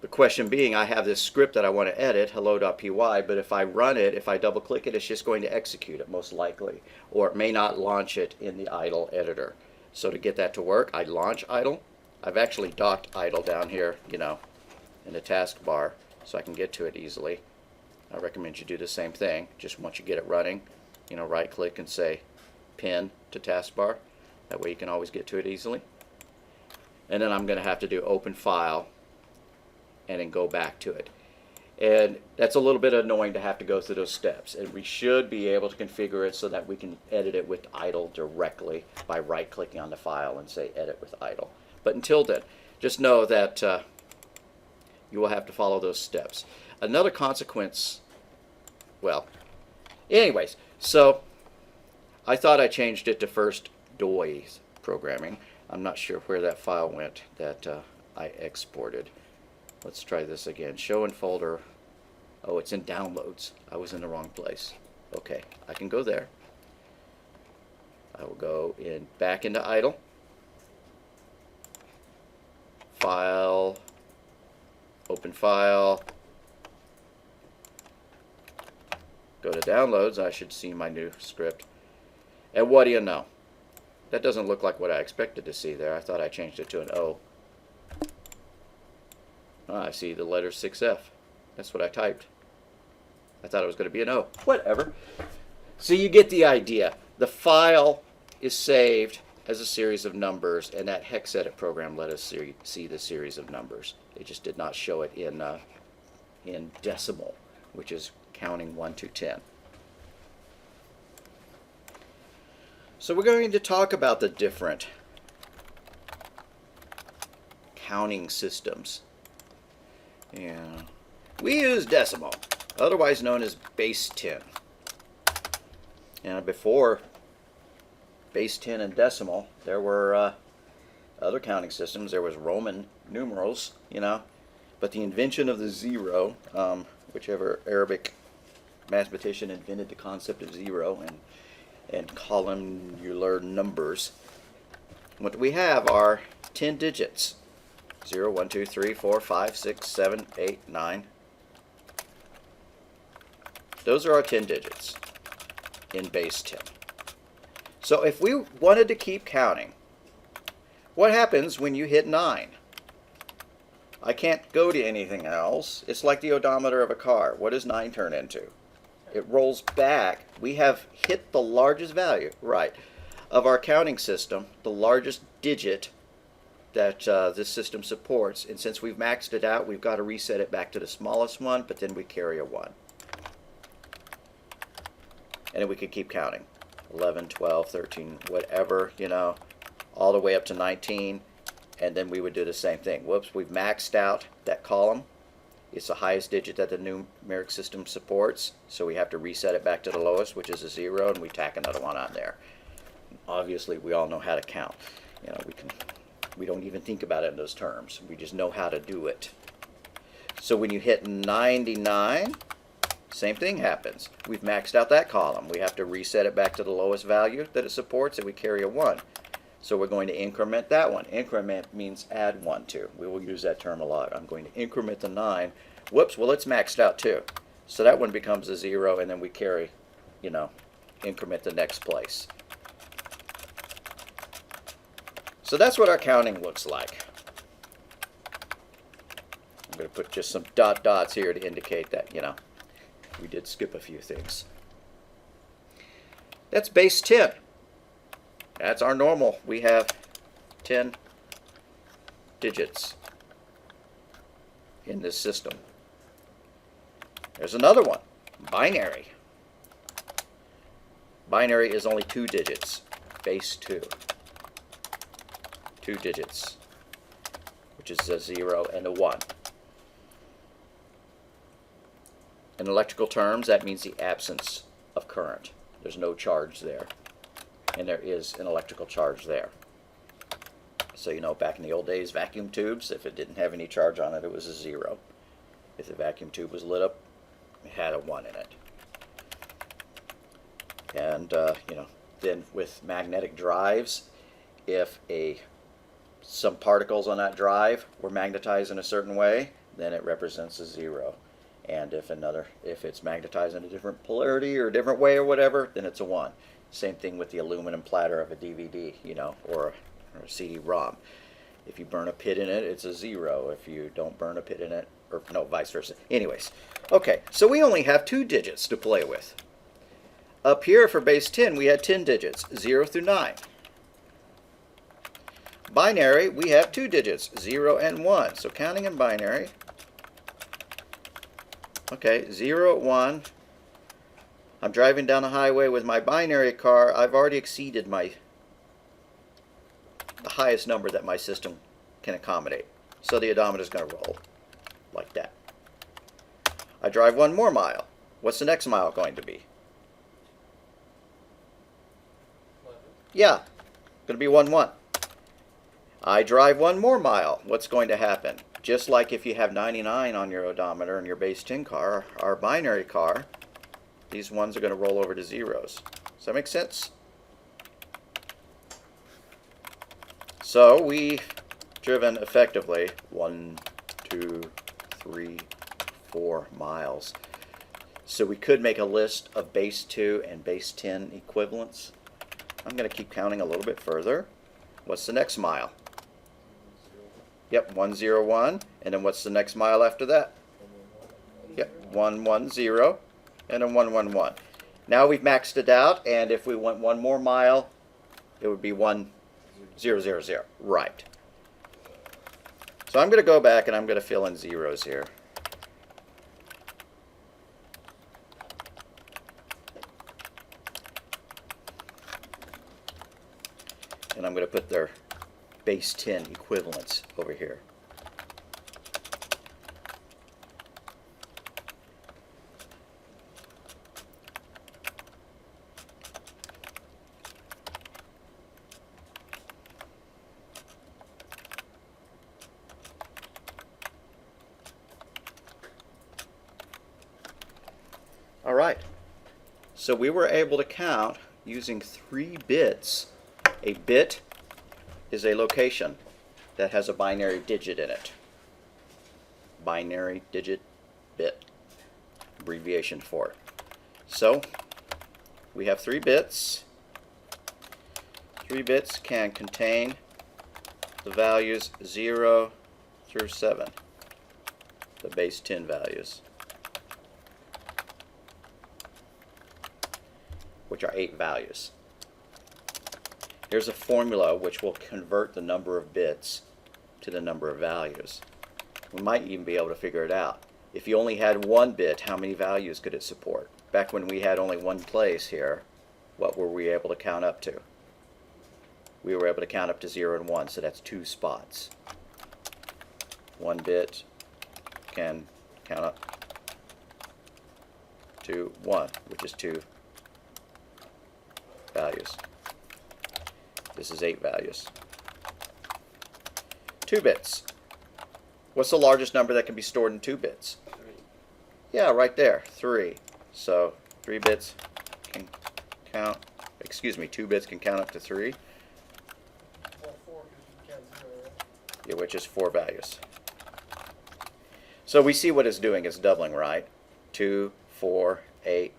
The question being, I have this script that I want to edit, hello.py, but if I run it, if I double click it, it's just going to execute it most likely, or it may not launch it in the idle editor. So to get that to work, I launch idle. I've actually docked idle down here, in the taskbar, so I can get to it easily. I recommend you do the same thing. Just once you get it running, right click and say pin to taskbar. That way you can always get to it easily. And then I'm going to have to do open file and then go back to it. And that's a little bit annoying to have to go through those steps. And we should be able to configure it so that we can edit it with idle directly by right clicking on the file and say edit with idle. But until then, just know that you will have to follow those steps. Another consequence, well, anyways, so I thought I changed it to first DOI programming. I'm not sure where that file went that I exported. Let's try this again. Show in folder. Oh, it's in downloads. I was in the wrong place. Okay, I can go there. I will go back into idle. File. Open file. Go to downloads. I should see my new script. And what do you know? That doesn't look like what I expected to see there. I thought I changed it to an O. I see the letter 6F. That's what I typed. I thought it was going to be an O. Whatever. So you get the idea. The file is saved as a series of numbers, and that hex edit program let us see the series of numbers. It just did not show it in decimal, which is counting 1 to 10. So we're going to talk about the different counting systems. Yeah. We use decimal, otherwise known as base 10. And before base 10 and decimal, there were other counting systems. There was Roman numerals, but the invention of the zero, whichever Arabic mathematician invented the concept of zero and columnar numbers, what we have are 10 digits. 0, 1, 2, 3, 4, 5, 6, 7, 8, 9. Those are our 10 digits in base 10. So if we wanted to keep counting, what happens when you hit 9? I can't go to anything else. It's like the odometer of a car. What does 9 turn into? It rolls back. We have hit the largest value, right, of our counting system, the largest digit that this system supports, and since we've maxed it out, we've got to reset it back to the smallest one, but then we carry a 1. And then we can keep counting. 11, 12, 13, whatever, all the way up to 19, and then we would do the same thing. Whoops, we've maxed out that column. It's the highest digit that the numeric system supports, so we have to reset it back to the lowest, which is a 0, and we tack another 1 on there. Obviously, we all know how to count. We don't even think about it in those terms. We just know how to do it. So when you hit 99, same thing happens. We've maxed out that column. We have to reset it back to the lowest value that it supports, and we carry a 1. So we're going to increment that one. Increment means add 1 to. We will use that term a lot. I'm going to increment the 9. Whoops, well, it's maxed out too. So that one becomes a 0, and then we carry, increment the next place. So that's what our counting looks like. I'm going to put just some dots here to indicate that, we did skip a few things. That's base 10. That's our normal. We have 10 digits in this system. There's another one, binary. Binary is only 2 digits, base 2. 2 digits, which is a 0 and a 1. In electrical terms, that means the absence of current. There's no charge there, and there is an electrical charge there. So back in the old days, vacuum tubes, if it didn't have any charge on it, it was a 0. If the vacuum tube was lit up, it had a 1 in it. And then with magnetic drives, if some particles on that drive were magnetized in a certain way, then it represents a 0. And if it's magnetized in a different polarity or a different way or whatever, then it's a 1. Same thing with the aluminum platter of a DVD, or a CD-ROM. If you burn a pit in it, it's a 0. If you don't burn a pit in it, or no, vice versa. Anyways, okay, so we only have 2 digits to play with. Up here for base 10, we had 10 digits, 0 through 9. Binary, we have 2 digits, 0 and 1. So counting in binary, okay, 0, 1. I'm driving down the highway with my binary car. I've already exceeded the highest number that my system can accommodate. So the odometer is going to roll like that. I drive 1 more mile. What's the next mile going to be? Yeah, going to be 1, 1. I drive 1 more mile. What's going to happen? Just like if you have 99 on your odometer in your base 10 car, our binary car, these ones are going to roll over to zeros. Does that make sense? So we've driven effectively 1, 2, 3, 4 miles. So we could make a list of base 2 and base 10 equivalents. I'm going to keep counting a little bit further. What's the next mile? Yep, 1, 0, 1. And then what's the next mile after that? Yep, 1, 1, 0. And then 1, 1, 1. Now we've maxed it out, and if we went 1 more mile, it would be 1, 0, 0, 0. Right. So I'm going to go back and I'm going to fill in zeros here. And I'm going to put their base 10 equivalents over here. All right. So we were able to count using 3 bits. A bit is a location that has a binary digit in it. Binary digit bit, abbreviation for it. So we have 3 bits. 3 bits can contain the values 0 through 7, the base 10 values, which are 8 values. Here's a formula which will convert the number of bits to the number of values. We might even be able to figure it out. If you only had 1 bit, how many values could it support? Back when we had only 1 place here, what were we able to count up to? We were able to count up to 0 and 1, so that's 2 spots. 1 bit can count up to 1, which is 2 values. This is 8 values. 2 bits. What's the largest number that can be stored in 2 bits? 3. Yeah, right there, 3. So 3 bits can count, 2 bits can count up to 3. Well, 4 because you count 0, right? Yeah, which is 4 values. So we see what it's doing, it's doubling, right? 2, 4, 8.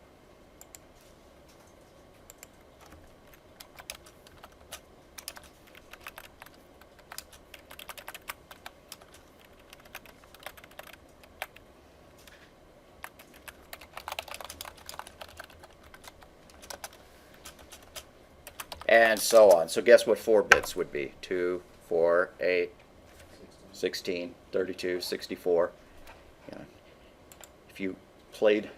And so on. So guess what 4 bits would be? 2, 4, 8, 16, 32, 64. You know, if you played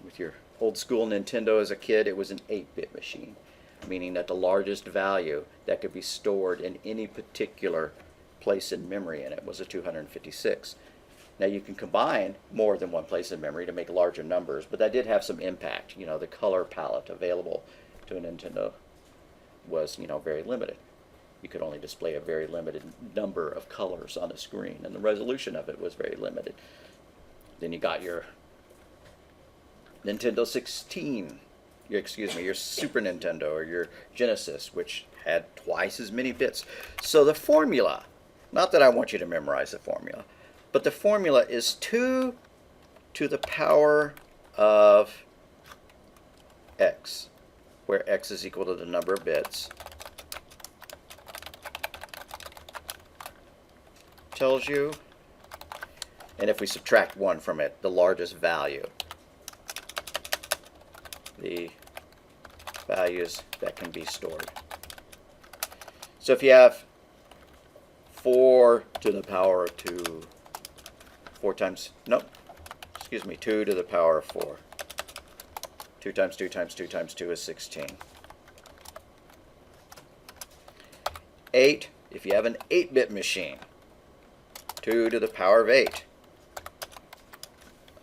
with your old school Nintendo as a kid, it was an 8-bit machine, meaning that the largest value that could be stored in any particular place in memory in it was a 256. Now you can combine more than one place in memory to make larger numbers, but that did have some impact. You know, the color palette available to a Nintendo was, very limited. You could only display a very limited number of colors on a screen, and the resolution of it was very limited. Then you got your Nintendo 16, your Super Nintendo or your Genesis, which had twice as many bits. So the formula, not that I want you to memorize the formula, But the formula is 2 to the power of x, where x is equal to the number of bits. Tells you, and if we subtract 1 from it, the largest value. The values that can be stored. So if you have 4 to the power of 2, 2 to the power of 4. 2 times 2 times 2 times 2 is 16. 8, if you have an 8-bit machine, 2 to the power of 8.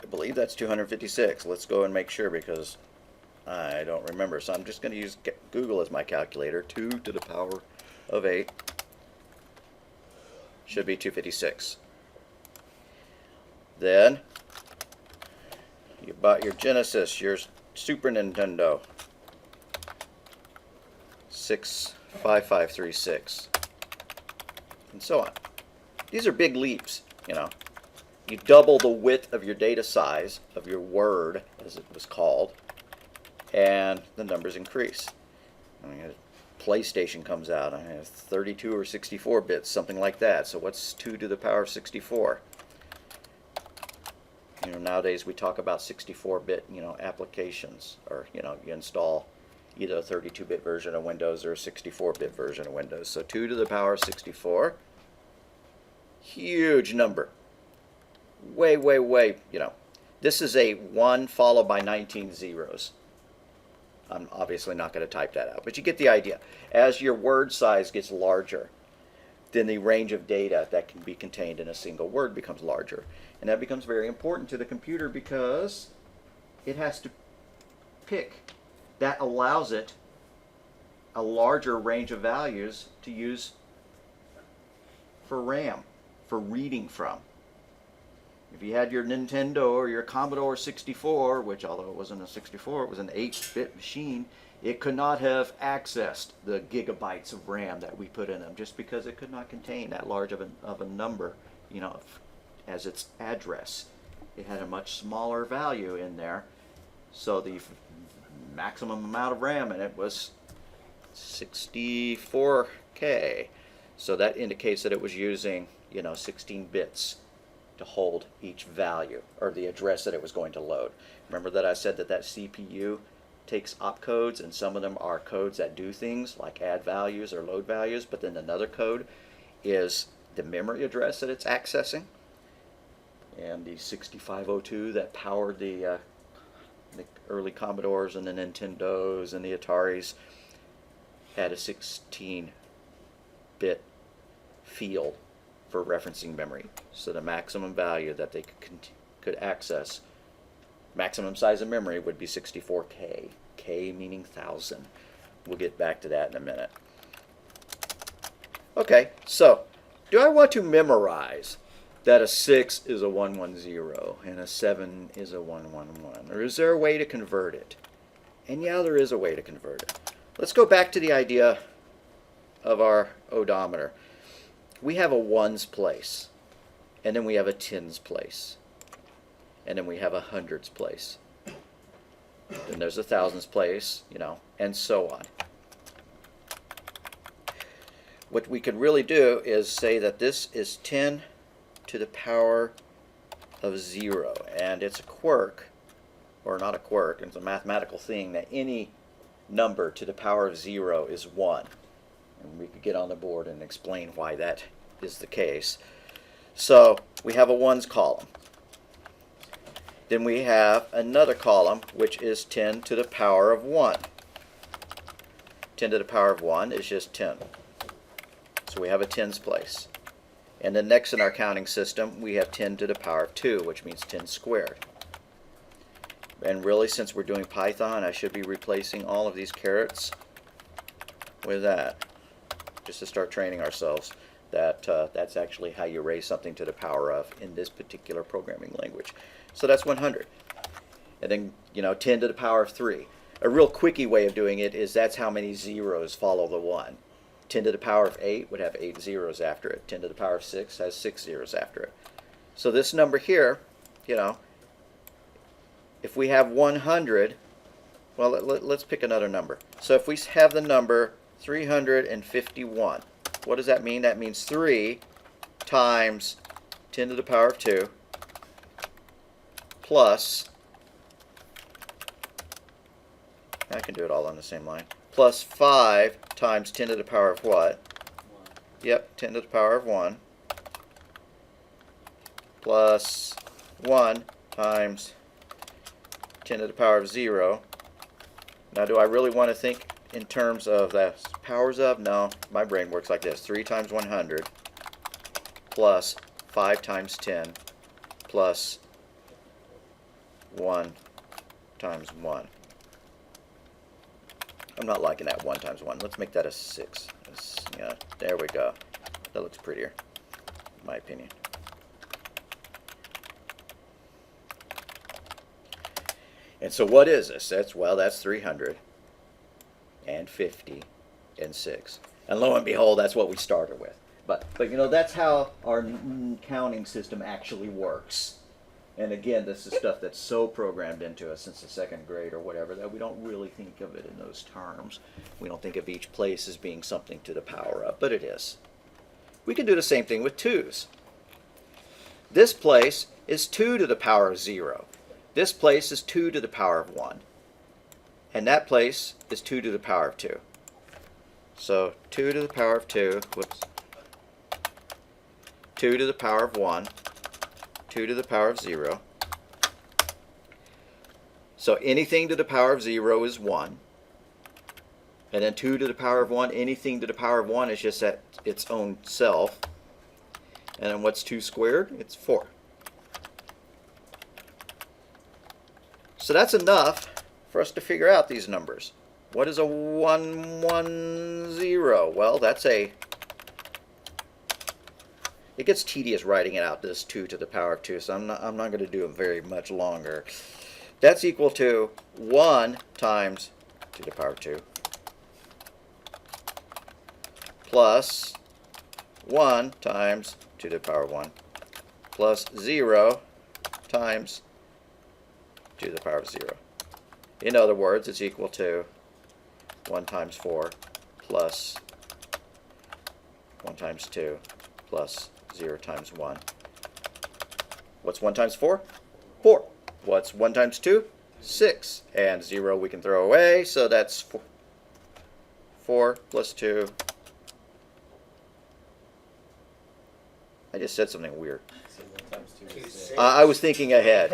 I believe that's 256. Let's go and make sure because I don't remember. So I'm just going to use Google as my calculator. 2 to the power of 8 should be 256. Then you bought your Genesis, your Super Nintendo, 65536, and so on. These are big leaps, you know. You double the width of your data size, of your word, as it was called, and the numbers increase. I mean, PlayStation comes out, I have 32 or 64 bits, something like that. So what's 2 to the power of 64? You know, nowadays we talk about 64-bit, you know, applications, or, you know, you install either a 32-bit version of Windows or a 64-bit version of Windows. So 2 to the power of 64, huge number. Way, way, way, you know. This is a 1 followed by 19 zeros. I'm obviously not going to type that out, but you get the idea. As your word size gets larger, then the range of data that can be contained in a single word becomes larger. And that becomes very important to the computer because it has to pick. That allows it a larger range of values to use for RAM, for reading from. If you had your Nintendo or your Commodore 64, which although it wasn't a 64, it was an 8-bit machine, it could not have accessed the gigabytes of RAM that we put in them just because it could not contain that large of a number, you know, as its address. It had a much smaller value in there, so the maximum amount of RAM in it was 64K. So that indicates that it was using, you know, 16 bits to hold each value, or the address that it was going to load. Remember that I said that that CPU takes opcodes, and some of them are codes that do things like add values or load values, but then another code is the memory address that it's accessing. And the 6502 that powered the early Commodores and the Nintendos and the Ataris had a 16-bit field for referencing memory. So the maximum value that they could access, maximum size of memory, would be 64K. K meaning 1,000. We'll get back to that in a minute. Okay, so do I want to memorize that a 6 is a 110 and a 7 is a 111? Or is there a way to convert it? And yeah, there is a way to convert it. Let's go back to the idea of our odometer. We have a ones place, and then we have a tens place, and then we have a hundreds place. Then there's a thousands place, you know, and so on. What we could really do is say that this is 10 to the power of 0, and it's a quirk, or not a quirk, it's a mathematical thing that any number to the power of 0 is 1. And we could get on the board and explain why that is the case. So we have a ones column. Then we have another column which is 10 to the power of 1. 10 to the power of 1 is just 10. So we have a tens place. And then next in our counting system we have 10 to the power of 2, which means 10 squared. And really, since we're doing Python, I should be replacing all of these carets with that, just to start training ourselves that that's actually how you raise something to the power of in this particular programming language. So that's 100. And then, you know, 10 to the power of 3. A real quickie way of doing it is that's how many zeros follow the 1. 10 to the power of 8 would have 8 zeros after it. 10 to the power of 6 has 6 zeros after it. So this number here, you know, if we have 100, well, let's pick another number. So if we have the number 351, what does that mean? That means 3 times 10 to the power of 2 plus, I can do it all on the same line, plus 5 times 10 to the power of what? 1. Yep, 10 to the power of 1 plus 1 times 10 to the power of 0. Now, do I really want to think in terms of the powers of? No, my brain works like this. 3 times 100 plus 5 times 10 plus 1 times 1. I'm not liking that 1 times 1. Let's make that a 6. Yeah, there we go. That looks prettier, in my opinion. And so what is this? That's 356. And lo and behold, that's what we started with. But you know, that's how our counting system actually works. And again, this is stuff that's so programmed into us since the second grade or whatever that we don't really think of it in those terms. We don't think of each place as being something to the power of, but it is. We can do the same thing with 2's. This place is 2 to the power of 0. This place is 2 to the power of 1. And that place is 2 to the power of 2. So 2 to the power of 2, whoops, 2 to the power of 1, 2 to the power of 0. So anything to the power of 0 is 1. And then 2 to the power of 1, anything to the power of 1 is just at its own self. And then what's 2 squared? It's 4. So that's enough for us to figure out these numbers. What is a 110? Well, that's a... It gets tedious writing it out, this 2 to the power of 2, so I'm not going to do it very much longer. That's equal to 1 times 2 to the power of 2 plus 1 times 2 to the power of 1 plus 0 times 2 to the power of 0. In other words, it's equal to 1 times 4 plus 1 times 2 plus 0 times 1. What's 1 times 4? 4. What's 1 times 2? 6. And 0 we can throw away, so that's 4 plus 2. I just said something weird. So 1 times 2 is 6. I was thinking ahead.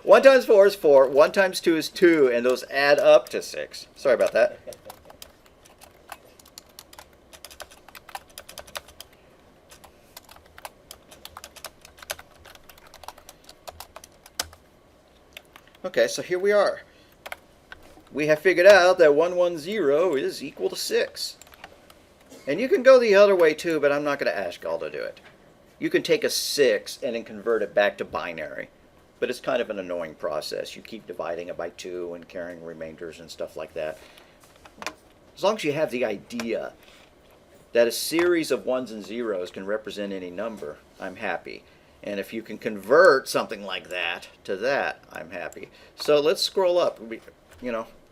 1 times 4 is 4. 1 times 2 is 2, and those add up to 6. Sorry about that. Okay, so here we are. We have figured out that 110 is equal to 6. And you can go the other way too, but I'm not going to ask y'all to do it. You can take a 6 and then convert it back to binary. But it's kind of an annoying process. You keep dividing it by 2 and carrying remainders and stuff like that. As long as you have the idea that a series of 1s and 0s can represent any number, I'm happy. And if you can convert something like that to that, I'm happy. So let's scroll up.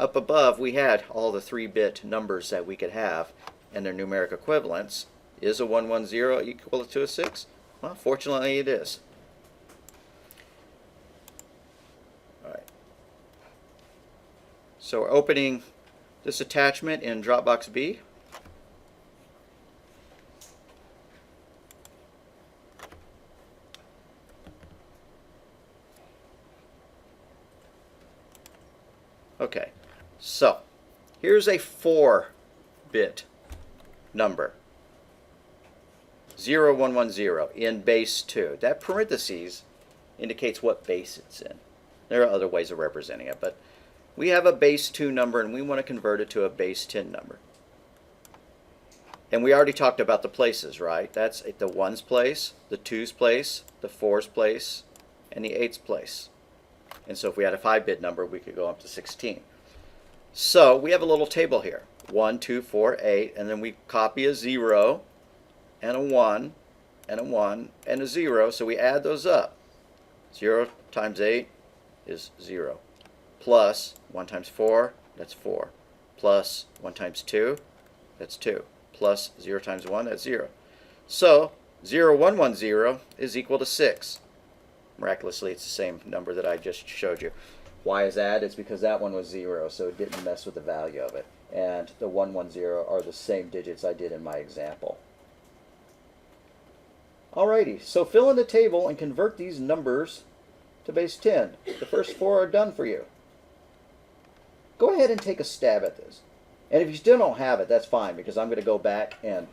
Up above we had all the 3-bit numbers that we could have and their numeric equivalents. Is a 110 equal to a 6? Well, fortunately it is. All right. So we're opening this attachment in Dropbox B. Okay, so here's a 4-bit number, 0110 in base 2. That parentheses indicates what base it's in. There are other ways of representing it, but we have a base 2 number and we want to convert it to a base 10 number. And we already talked about the places, right? That's the 1's place, the 2's place, the 4's place, and the 8's place. And so if we had a 5-bit number, we could go up to 16. So we have a little table here. 1, 2, 4, 8, and then we copy a 0 and a 1 and a 1 and a 0, so we add those up. 0 times 8 is 0. Plus 1 times 4, that's 4. Plus 1 times 2, that's 2. Plus 0 times 1, that's 0. So 0110 is equal to 6. Miraculously, it's the same number that I just showed you. Why is that? It's because that one was 0, so it didn't mess with the value of it. And the 110 are the same digits I did in my example. Alrighty, so fill in the table and convert these numbers to base 10. The first 4 are done for you. Go ahead and take a stab at this. And if you still don't have it, that's fine, because I'm going to go back and,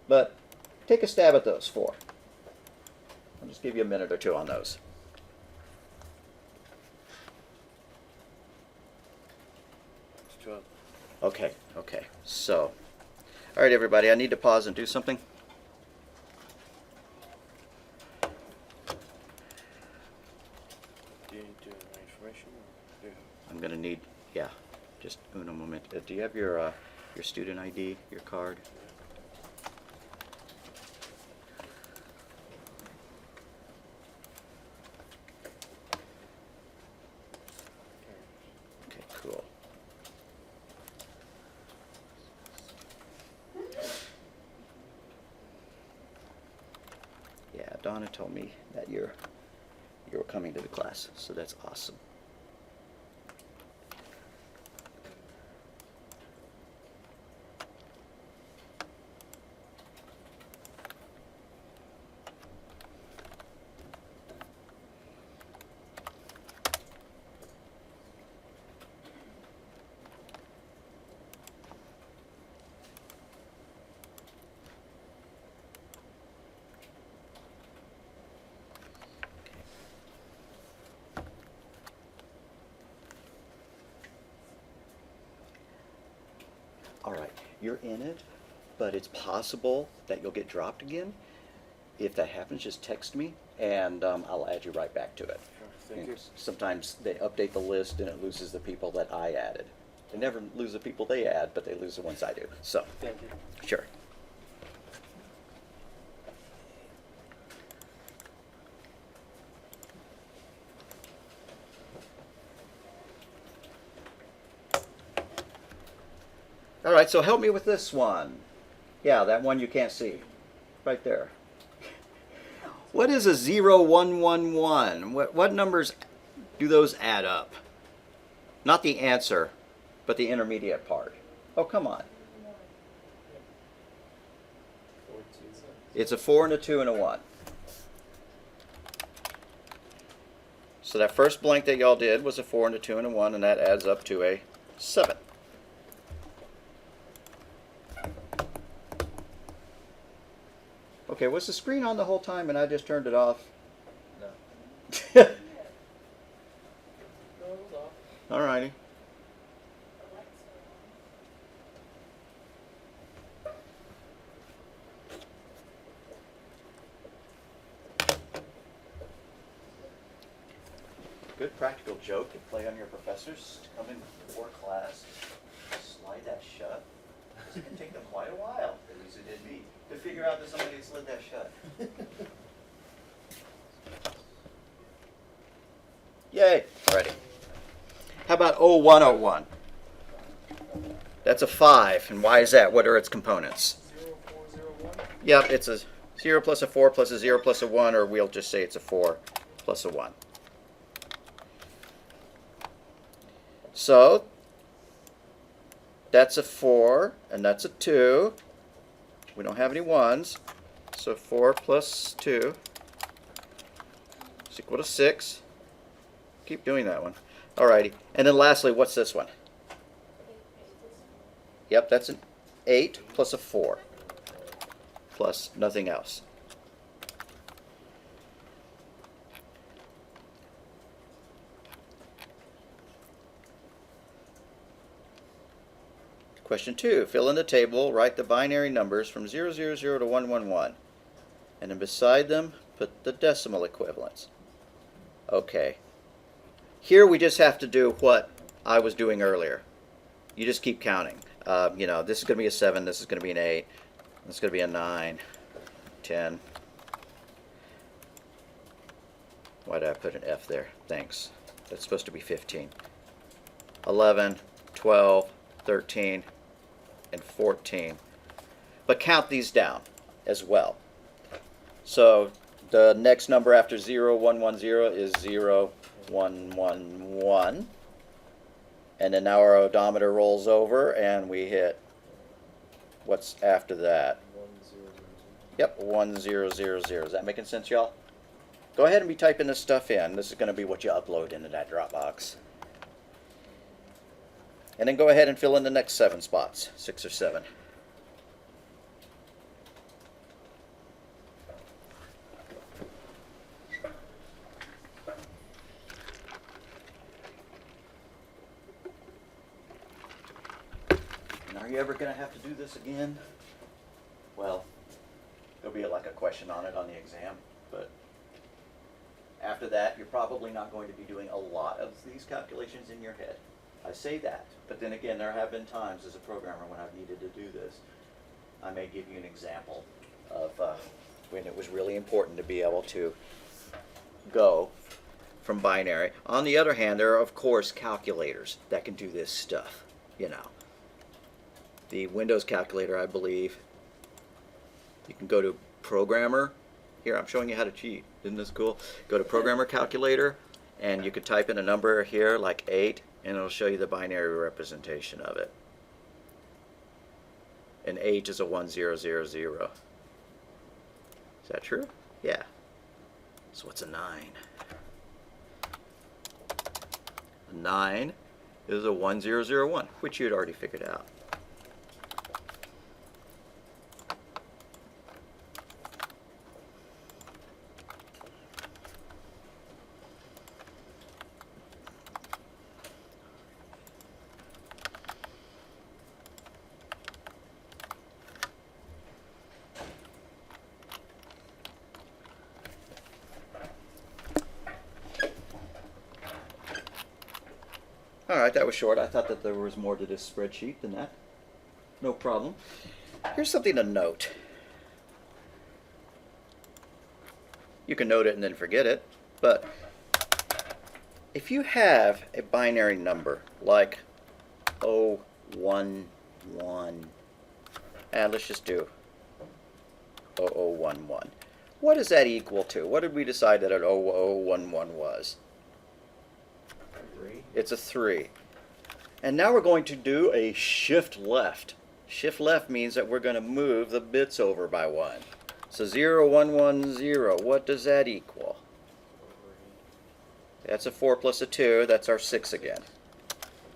but take a stab at those 4. I'll just give you a minute or two on those. Okay, so, all right, everybody, I need to pause and do something. Do you need to my information? Or I'm going to need, yeah, just uno moment. Do you have your student ID, your card? Okay, cool. Yeah, Donna told me that you're coming to the class, so that's awesome. All right, you're in it, but it's possible that you'll get dropped again. If that happens, just text me, and I'll add you right back to it. Sure, thank you. Sometimes they update the list, and it loses the people that I added. They never lose the people they add, but they lose the ones I do. So, Thank you. sure. All right, so help me with this one. Yeah, that one you can't see. Right there. What is a 0111? What numbers do those add up? Not the answer, but the intermediate part. Oh, come on. 4, 2, 6. It's a 4 and a 2 and a 1. So that first blank that y'all did was a 4 and a 2 and a 1, and that adds up to a 7. Okay, was the screen on the whole time and I just turned it off? No. No, it was off. Alrighty. Good practical joke to play on your professors to come in before class, slide that shut. It's going to take them quite a while, at least it did me, to figure out that somebody had slid that shut. Yay, ready. How about 0101? That's a 5, and why is that? What are its components? 0401. Yep, it's a 0 plus a 4 plus a 0 plus a 1, or we'll just say it's a 4 plus a 1. So, that's a 4, and that's a 2. We don't have any 1s. So 4 plus 2 is equal to 6. Keep doing that one. Alrighty. And then lastly, what's this one? Yep, that's an 8 plus a 4 plus nothing else. Question 2. Fill in the table, write the binary numbers from 000 to 111. And then beside them, put the decimal equivalents. Okay. Here we just have to do what I was doing earlier. You just keep counting. This is going to be a 7, this is going to be an 8. It's going to be a 9, 10. Why did I put an F there? Thanks. That's supposed to be 15. 11, 12, 13, and 14. But count these down as well. So the next number after 0, 1, 1, 0 is 0, 1, 1, 1. And then now our odometer rolls over and we hit, what's after that? 1000. Yep, 1000. Is that making sense, y'all? Go ahead and be typing this stuff in. This is going to be what you upload into that Dropbox. And then go ahead and fill in the next 7 spots, 6 or 7. And are you ever going to have to do this again? Well, there'll be like a question on it on the exam, but after that, you're probably not going to be doing a lot of these calculations in your head. I say that, but then again, there have been times as a programmer when I've needed to do this. I may give you an example of when it was really important to be able to go from binary. On the other hand, there are, of course, calculators that can do this stuff, you know. The Windows calculator, I believe, you can go to Programmer. Here, I'm showing you how to cheat. Isn't this cool? Go to Programmer Calculator, and you could type in a number here, like 8, and it'll show you the binary representation of it. And 8 is a 1000. Is that true? Yeah. So what's a 9? A 9 is a 1001, which you had already figured out. Alright, that was short. I thought that there was more to this spreadsheet than that. No problem. Here's something to note. You can note it and then forget it, but if you have a binary number like 011, and let's just do 0011. What does that equal to? What did we decide that an 0011 was? It's a 3. And now we're going to do a shift left. Shift left means that we're going to move the bits over by 1. So 0110, what does that equal? That's a 4 plus a 2, that's our 6 again.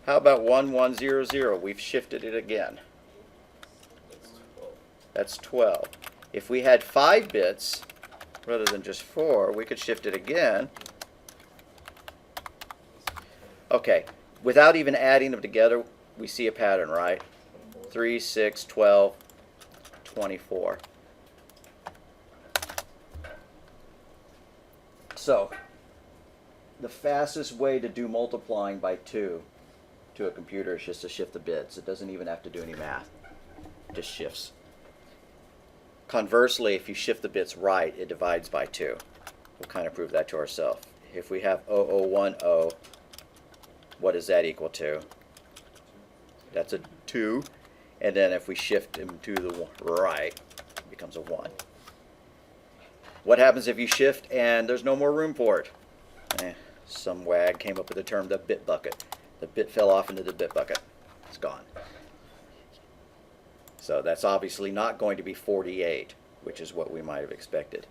How about 1100? We've shifted it again. That's 12. If we had 5 bits, rather than just 4, we could shift it again. Okay, without even adding them together, we see a pattern, right? 3, 6, 12, 24. So, the fastest way to do multiplying by 2 to a computer is just to shift the bits. It doesn't even have to do any math. It just shifts. Conversely, if you shift the bits right, it divides by 2. We'll kind of prove that to ourselves. If we have 0010, what does that equal to? That's a 2. And then if we shift them to the right, it becomes a 1. What happens if you shift and there's no more room for it? Some wag came up with the term the bit bucket. The bit fell off into the bit bucket. It's gone. So that's obviously not going to be 48, which is what we might have expected.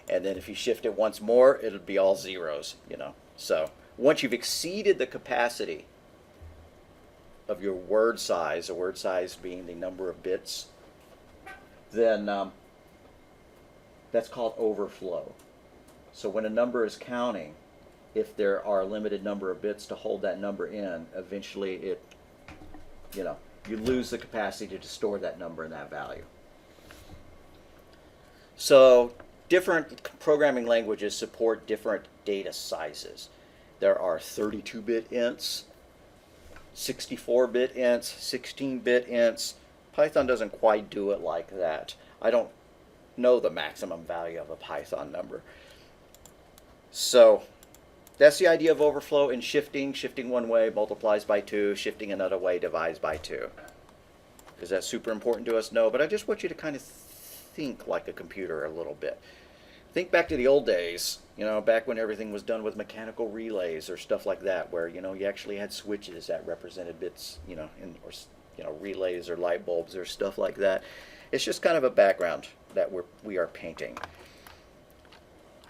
And then if you shift it once more, it'll be all zeros, you know. So once you've exceeded the capacity of your word size, the word size being the number of bits, then that's called overflow. So when a number is counting, if there are a limited number of bits to hold that number in, eventually it, you know, you lose the capacity to store that number and that value. So different programming languages support different data sizes. There are 32-bit ints, 64-bit ints, 16-bit ints, Python doesn't quite do it like that. I don't know the maximum value of a Python number. So that's the idea of overflow and shifting. Shifting one way multiplies by 2, shifting another way divides by 2. Is that super important to us? No, but I just want you to kind of think like a computer a little bit. Think back to the old days, back when everything was done with mechanical relays or stuff like that, where, you actually had switches that represented bits, or relays or light bulbs or stuff like that. It's just kind of a background that we are painting.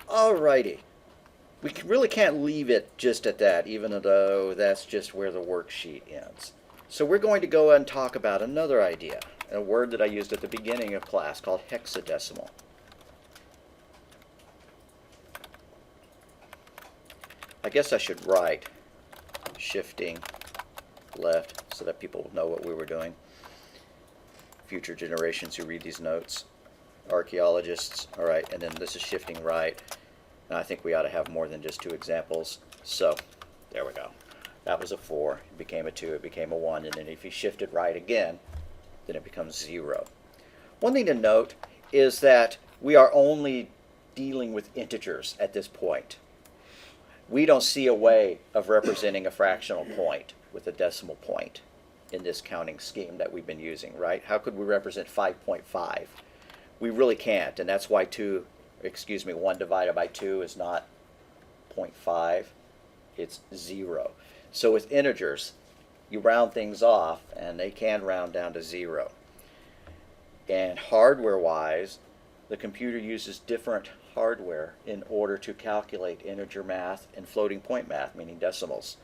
Alrighty. We really can't leave it just at that, even though that's just where the worksheet ends. So we're going to go and talk about another idea, a word that I used at the beginning of class called hexadecimal. I guess I should write shifting left so that people know what we were doing. Future generations who read these notes, archaeologists, all right, and then this is shifting right. And I think we ought to have more than just 2 examples. So there we go. That was a 4, it became a 2, it became a 1, and then if you shift it right again, then it becomes 0. One thing to note is that we are only dealing with integers at this point. We don't see a way of representing a fractional point with a decimal point in this counting scheme that we've been using, right? How could we represent 5.5? We really can't, and that's why 1 divided by 2 is not 0.5, it's 0. So with integers, you round things off, and they can round down to 0. And hardware-wise, the computer uses different hardware in order to calculate integer math and floating point math, meaning decimals.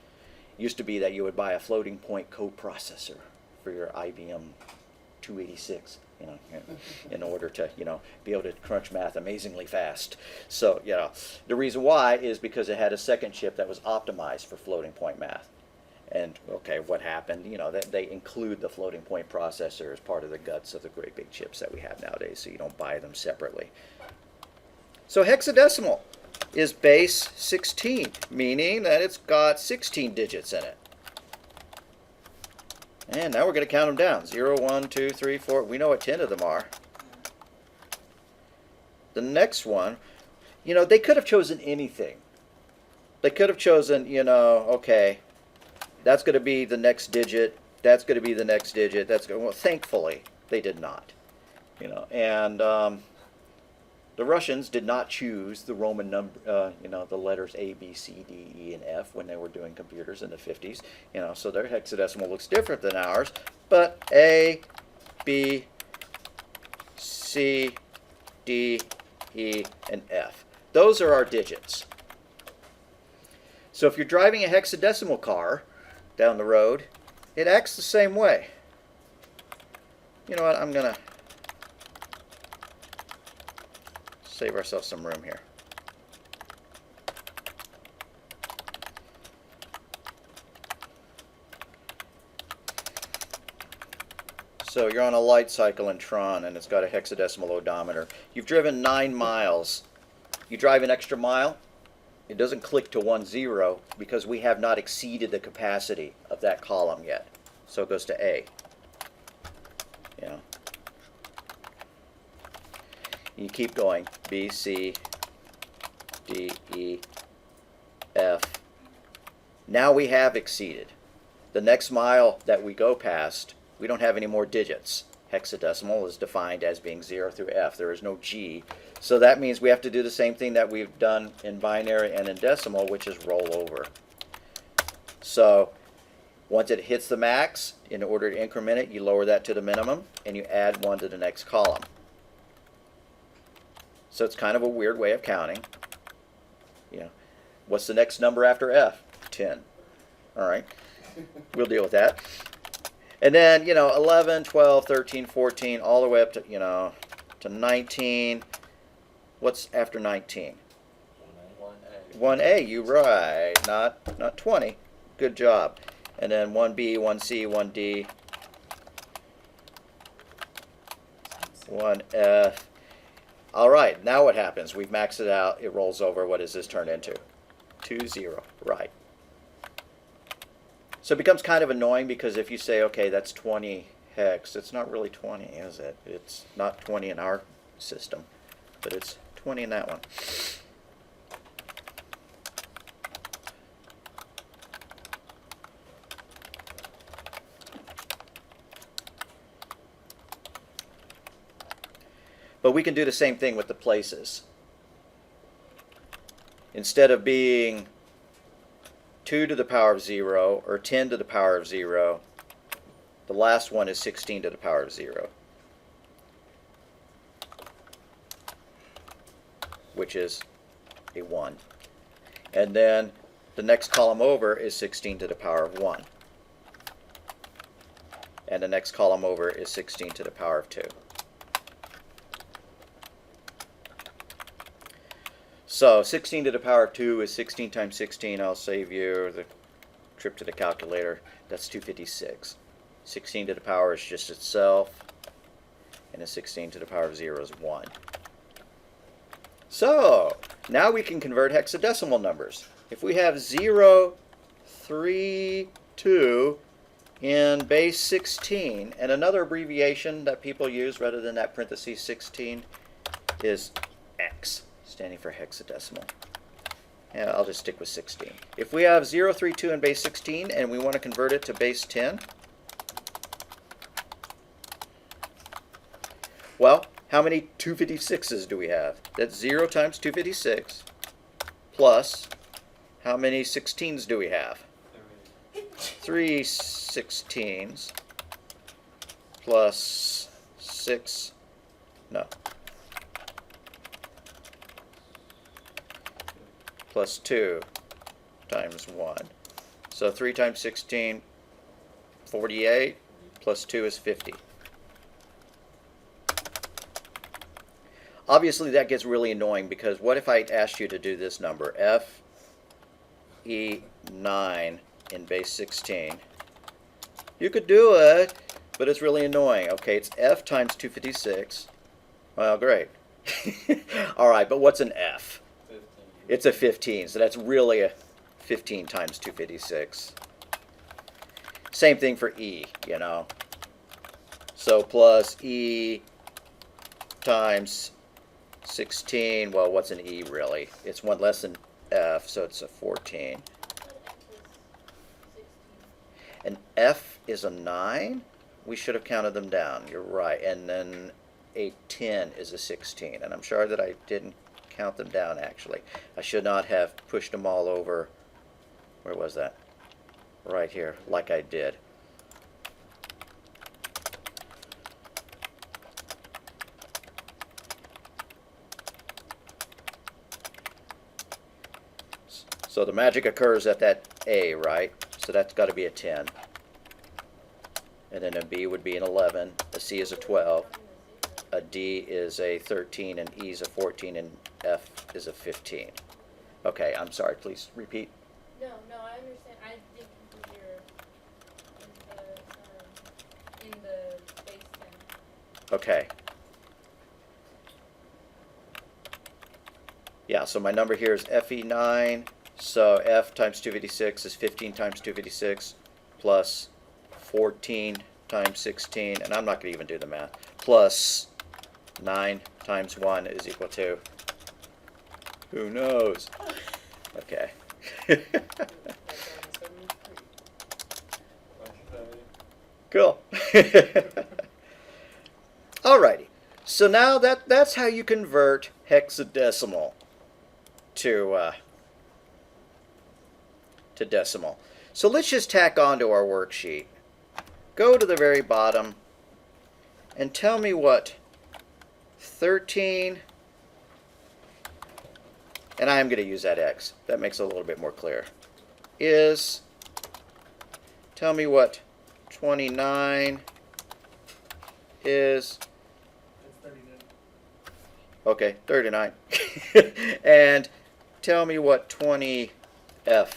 It used to be that you would buy a floating point code processor for your IBM 286, in order to, be able to crunch math amazingly fast. So, the reason why is because it had a second chip that was optimized for floating point math. And, okay, what happened? They include the floating point processor as part of the guts of the great big chips that we have nowadays, so you don't buy them separately. So hexadecimal is base 16, meaning that it's got 16 digits in it. And now we're going to count them down. 0, 1, 2, 3, 4. We know what 10 of them are. The next one, they could have chosen anything. They could have chosen, okay, that's going to be the next digit. That's going to be the next digit. Well, thankfully, they did not. And the Russians did not choose the Roman number, the letters A, B, C, D, E, and F when they were doing computers in the 50s. So their hexadecimal looks different than ours. But A, B, C, D, E, and F. Those are our digits. So if you're driving a hexadecimal car down the road, it acts the same way. You know what? I'm going to save ourselves some room here. So you're on a light cycle in Tron, and it's got a hexadecimal odometer. You've driven 9 miles. You drive an extra mile, it doesn't click to 10 because we have not exceeded the capacity of that column yet. So it goes to A. You keep going. B, C, D, E, F. Now we have exceeded. The next mile that we go past, we don't have any more digits. Hexadecimal is defined as being 0 through F. There is no G. So that means we have to do the same thing that we've done in binary and in decimal, which is roll over. So once it hits the max, in order to increment it, you lower that to the minimum, and you add 1 to the next column. So it's kind of a weird way of counting. What's the next number after F? 10. All right. We'll deal with that. And then, 11, 12, 13, 14, all the way up to, to 19. What's after 19? 1A. 1A, you right. Not 20. Good job. And then 1B, 1C, 1D, 1F. All right, now what happens? We've maxed it out. It rolls over. What does this turn into? 20. Right. So it becomes kind of annoying because if you say, okay, that's 20 hex. It's not really 20, is it? It's not 20 in our system, but it's 20 in that one. But we can do the same thing with the places. Instead of being 2 to the power of 0 or 10 to the power of 0, the last one is 16 to the power of 0, which is a 1. And then the next column over is 16 to the power of 1. And the next column over is 16 to the power of 2. So 16 to the power of 2 is 16 times 16. I'll save you the trip to the calculator. That's 256. 16 to the power is just itself, and a 16 to the power of 0 is 1. So now we can convert hexadecimal numbers. If we have 0, 3, 2 in base 16, and another abbreviation that people use rather than that parentheses 16 is X, standing for hexadecimal. Yeah, I'll just stick with 16. If we have 0, 3, 2 in base 16 and we want to convert it to base 10, well, how many 256s do we have? That's 0 times 256 plus how many 16s do we have? 3 16s plus 6, no, plus 2 times 1. So 3 times 16, 48, plus 2 is 50. Obviously that gets really annoying, because what if I asked you to do this number, FE9 in base 16? You could do it, but it's really annoying. Okay, it's F times 256. Well, great. Alright, but what's an F? 15. It's a 15, so that's really a 15 times 256. Same thing for E, you know. So plus E times 16, well, what's an E really? It's one less than F, so it's a 14. And F is a 9? We should have counted them down, you're right. And then a 10 is a 16, and I'm sure that I didn't count them down actually. I should not have pushed them all over, where was that? Right here, like I did. So the magic occurs at that A, right? So that's got to be a 10. And then a B would be an 11, a C is a 12, a D is a 13, and E is a 14, and F is a 15. Okay, I'm sorry, please repeat. No, I understand. I did complete your in the base 10. Okay. Yeah, so my number here is FE9. So F times 256 is 15 times 256 plus 14 times 16, and I'm not going to even do the math, plus 9 times 1 is equal to, who knows? Okay. Cool. Alrighty. So now that's how you convert hexadecimal to decimal. So let's just tack on to our worksheet. Go to the very bottom and tell me what 13, and I am going to use that X. That makes it a little bit more clear. Is, tell me what 29 is. That's 39. Okay, 39. And tell me what 20F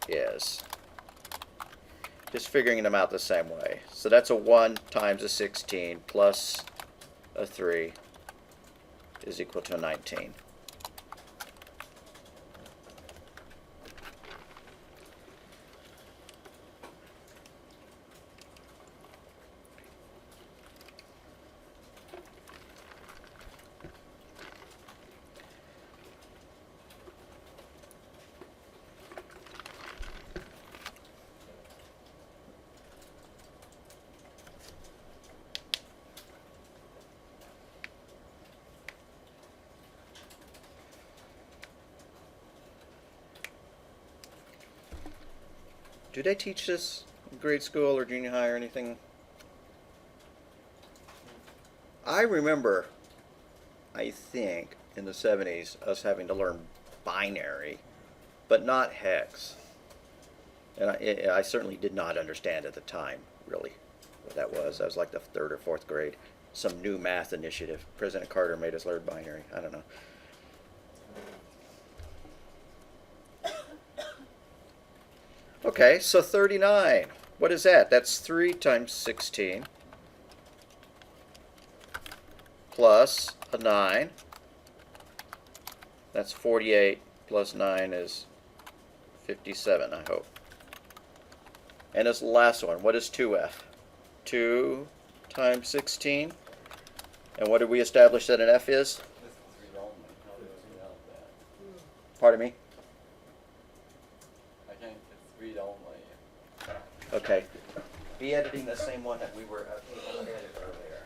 is. Just figuring them out the same way. So that's a 1 times a 16 plus a 3 is equal to 19. Do they teach this in grade school or junior high or anything? I remember, I think, in the 70s, us having to learn binary, but not hex. And I certainly did not understand at the time, really, what that was. That was like the 3rd or 4th grade. Some new math initiative. President Carter made us learn binary. I don't know. Okay, so 39. What is that? That's 3 times 16 plus a 9. That's 48 plus 9 is 57, I hope. And this last one, what is 2f? 2 times 16. And what did we establish that an f is? This is read only. How do we out that? Pardon me? I think it's read only. Okay. Be editing the same one that we were edited earlier.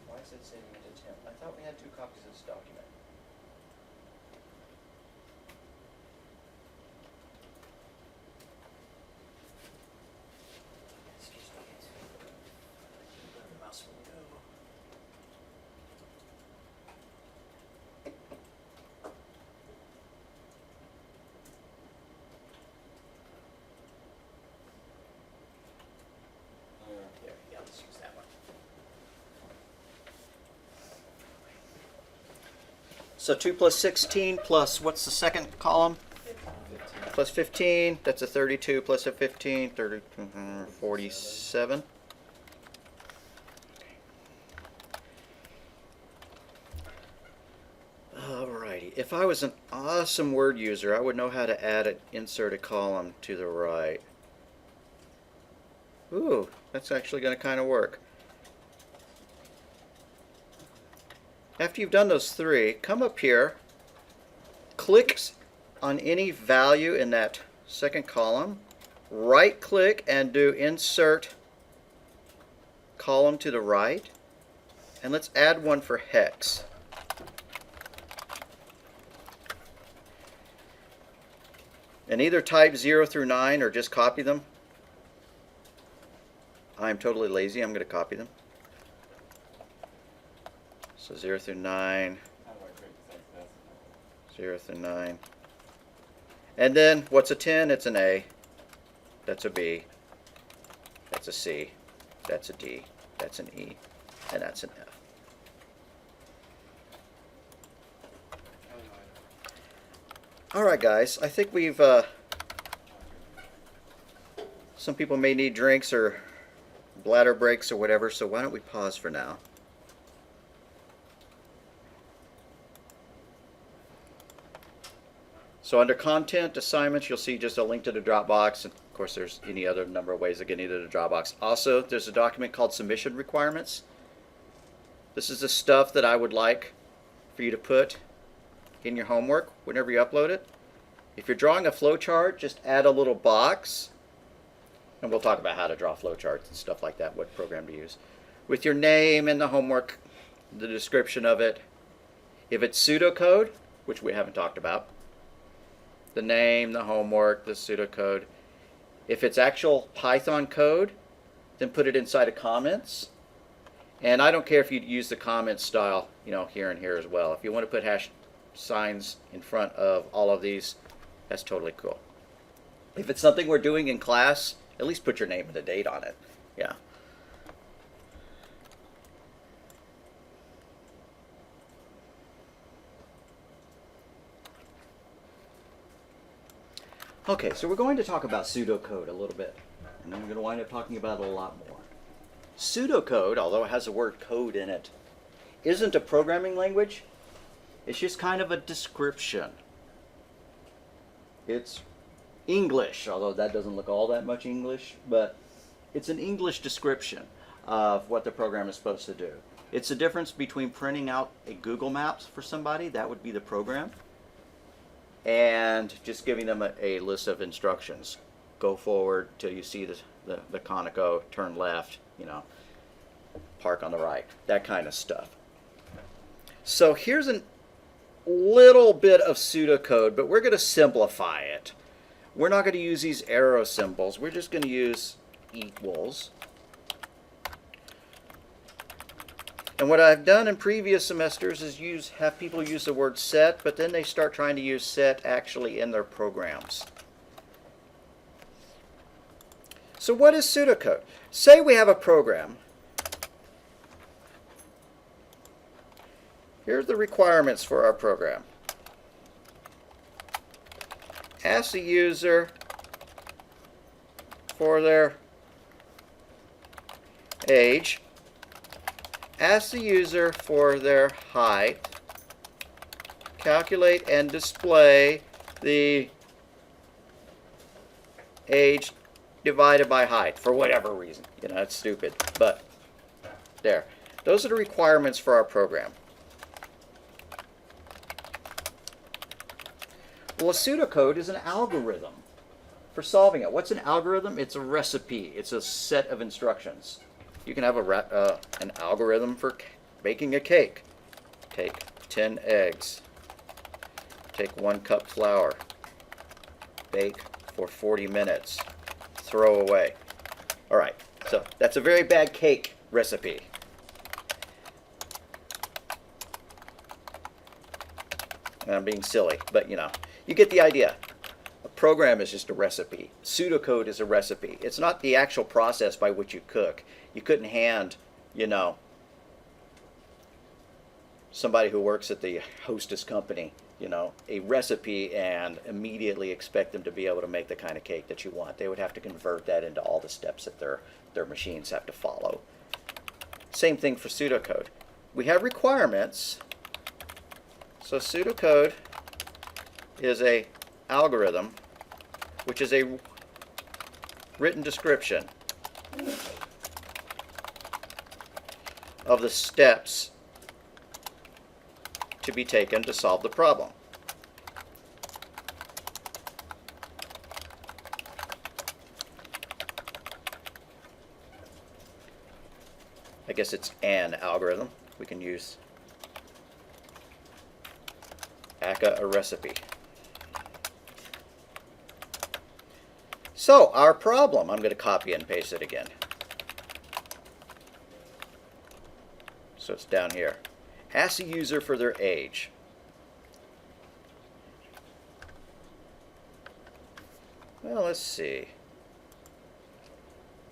Why is it saving it to 10? I thought we had 2 copies of this document. Excuse me. Where the mouse will go. There, yeah, let's use that one. So 2 plus 16 plus, what's the second column? 15. Plus 15, that's a 32 plus a 15, 47. Alrighty, if I was an awesome word user, I would know how to insert a column to the right. Ooh, that's actually going to kind of work. After you've done those 3, come up here, click on any value in that second column, right click and do insert column to the right, and let's add one for hex. And either type 0 through 9 or just copy them. I'm totally lazy, I'm going to copy them. So 0 through 9, How do I create this access? 0 through 9. And then, what's a 10? It's an A. That's a B. That's a C. That's a D. That's an E. And that's an F. Alright guys, I think we've, some people may need drinks or bladder breaks or whatever, so why don't we pause for now. So under content assignments, you'll see just a link to the Dropbox. And of course, there's any other number of ways of getting to the Dropbox. Also, there's a document called submission requirements. This is the stuff that I would like for you to put in your homework whenever you upload it. If you're drawing a flowchart, just add a little box. And we'll talk about how to draw flowcharts and stuff like that, what program to use. With your name and the homework, the description of it. If it's pseudocode, which we haven't talked about, the name, the homework, the pseudocode. If it's actual Python code, then put it inside of comments. And I don't care if you use the comment style, you know, here and here as well. If you want to put hash signs in front of all of these, that's totally cool. If it's something we're doing in class, at least put your name and the date on it. Yeah. Okay, so we're going to talk about pseudocode a little bit, and then we're going to wind up talking about it a lot more. Pseudocode, although it has the word code in it, isn't a programming language. It's just kind of a description. It's English, although that doesn't look all that much English, but it's an English description of what the program is supposed to do. It's the difference between printing out a Google Maps for somebody, that would be the program, and just giving them a list of instructions. Go forward till you see the Conoco, turn left, you know, park on the right, that kind of stuff. So here's a little bit of pseudocode, but we're going to simplify it. we're not going to use these arrow symbols. We're just going to use equals. And what I've done in previous semesters is have people use the word set, but then they start trying to use set actually in their programs. So what is pseudocode? Say we have a program. Here's the requirements for our program. Ask the user for their age. Ask the user for their height. Calculate and display the age divided by height for whatever reason. You know, it's stupid, but there. Those are the requirements for our program. Well, a pseudocode is an algorithm for solving it. What's an algorithm? It's a recipe. It's a set of instructions. You can have an algorithm for baking a cake. Take 10 eggs. Take 1 cup flour. Bake for 40 minutes. Throw away. All right, so that's a very bad cake recipe. And I'm being silly, but you know, you get the idea. A program is just a recipe. Pseudocode is a recipe. It's not the actual process by which you cook. You couldn't hand, you know, somebody who works at the hostess company, you know, a recipe and immediately expect them to be able to make the kind of cake that you want. They would have to convert that into all the steps that their machines have to follow. Same thing for pseudocode. We have requirements. So pseudocode is a algorithm, which is a written description of the steps to be taken to solve the problem. I guess it's an algorithm. We can use a recipe. So our problem, I'm going to copy and paste it again. So it's down here. Ask the user for their age. Well, let's see.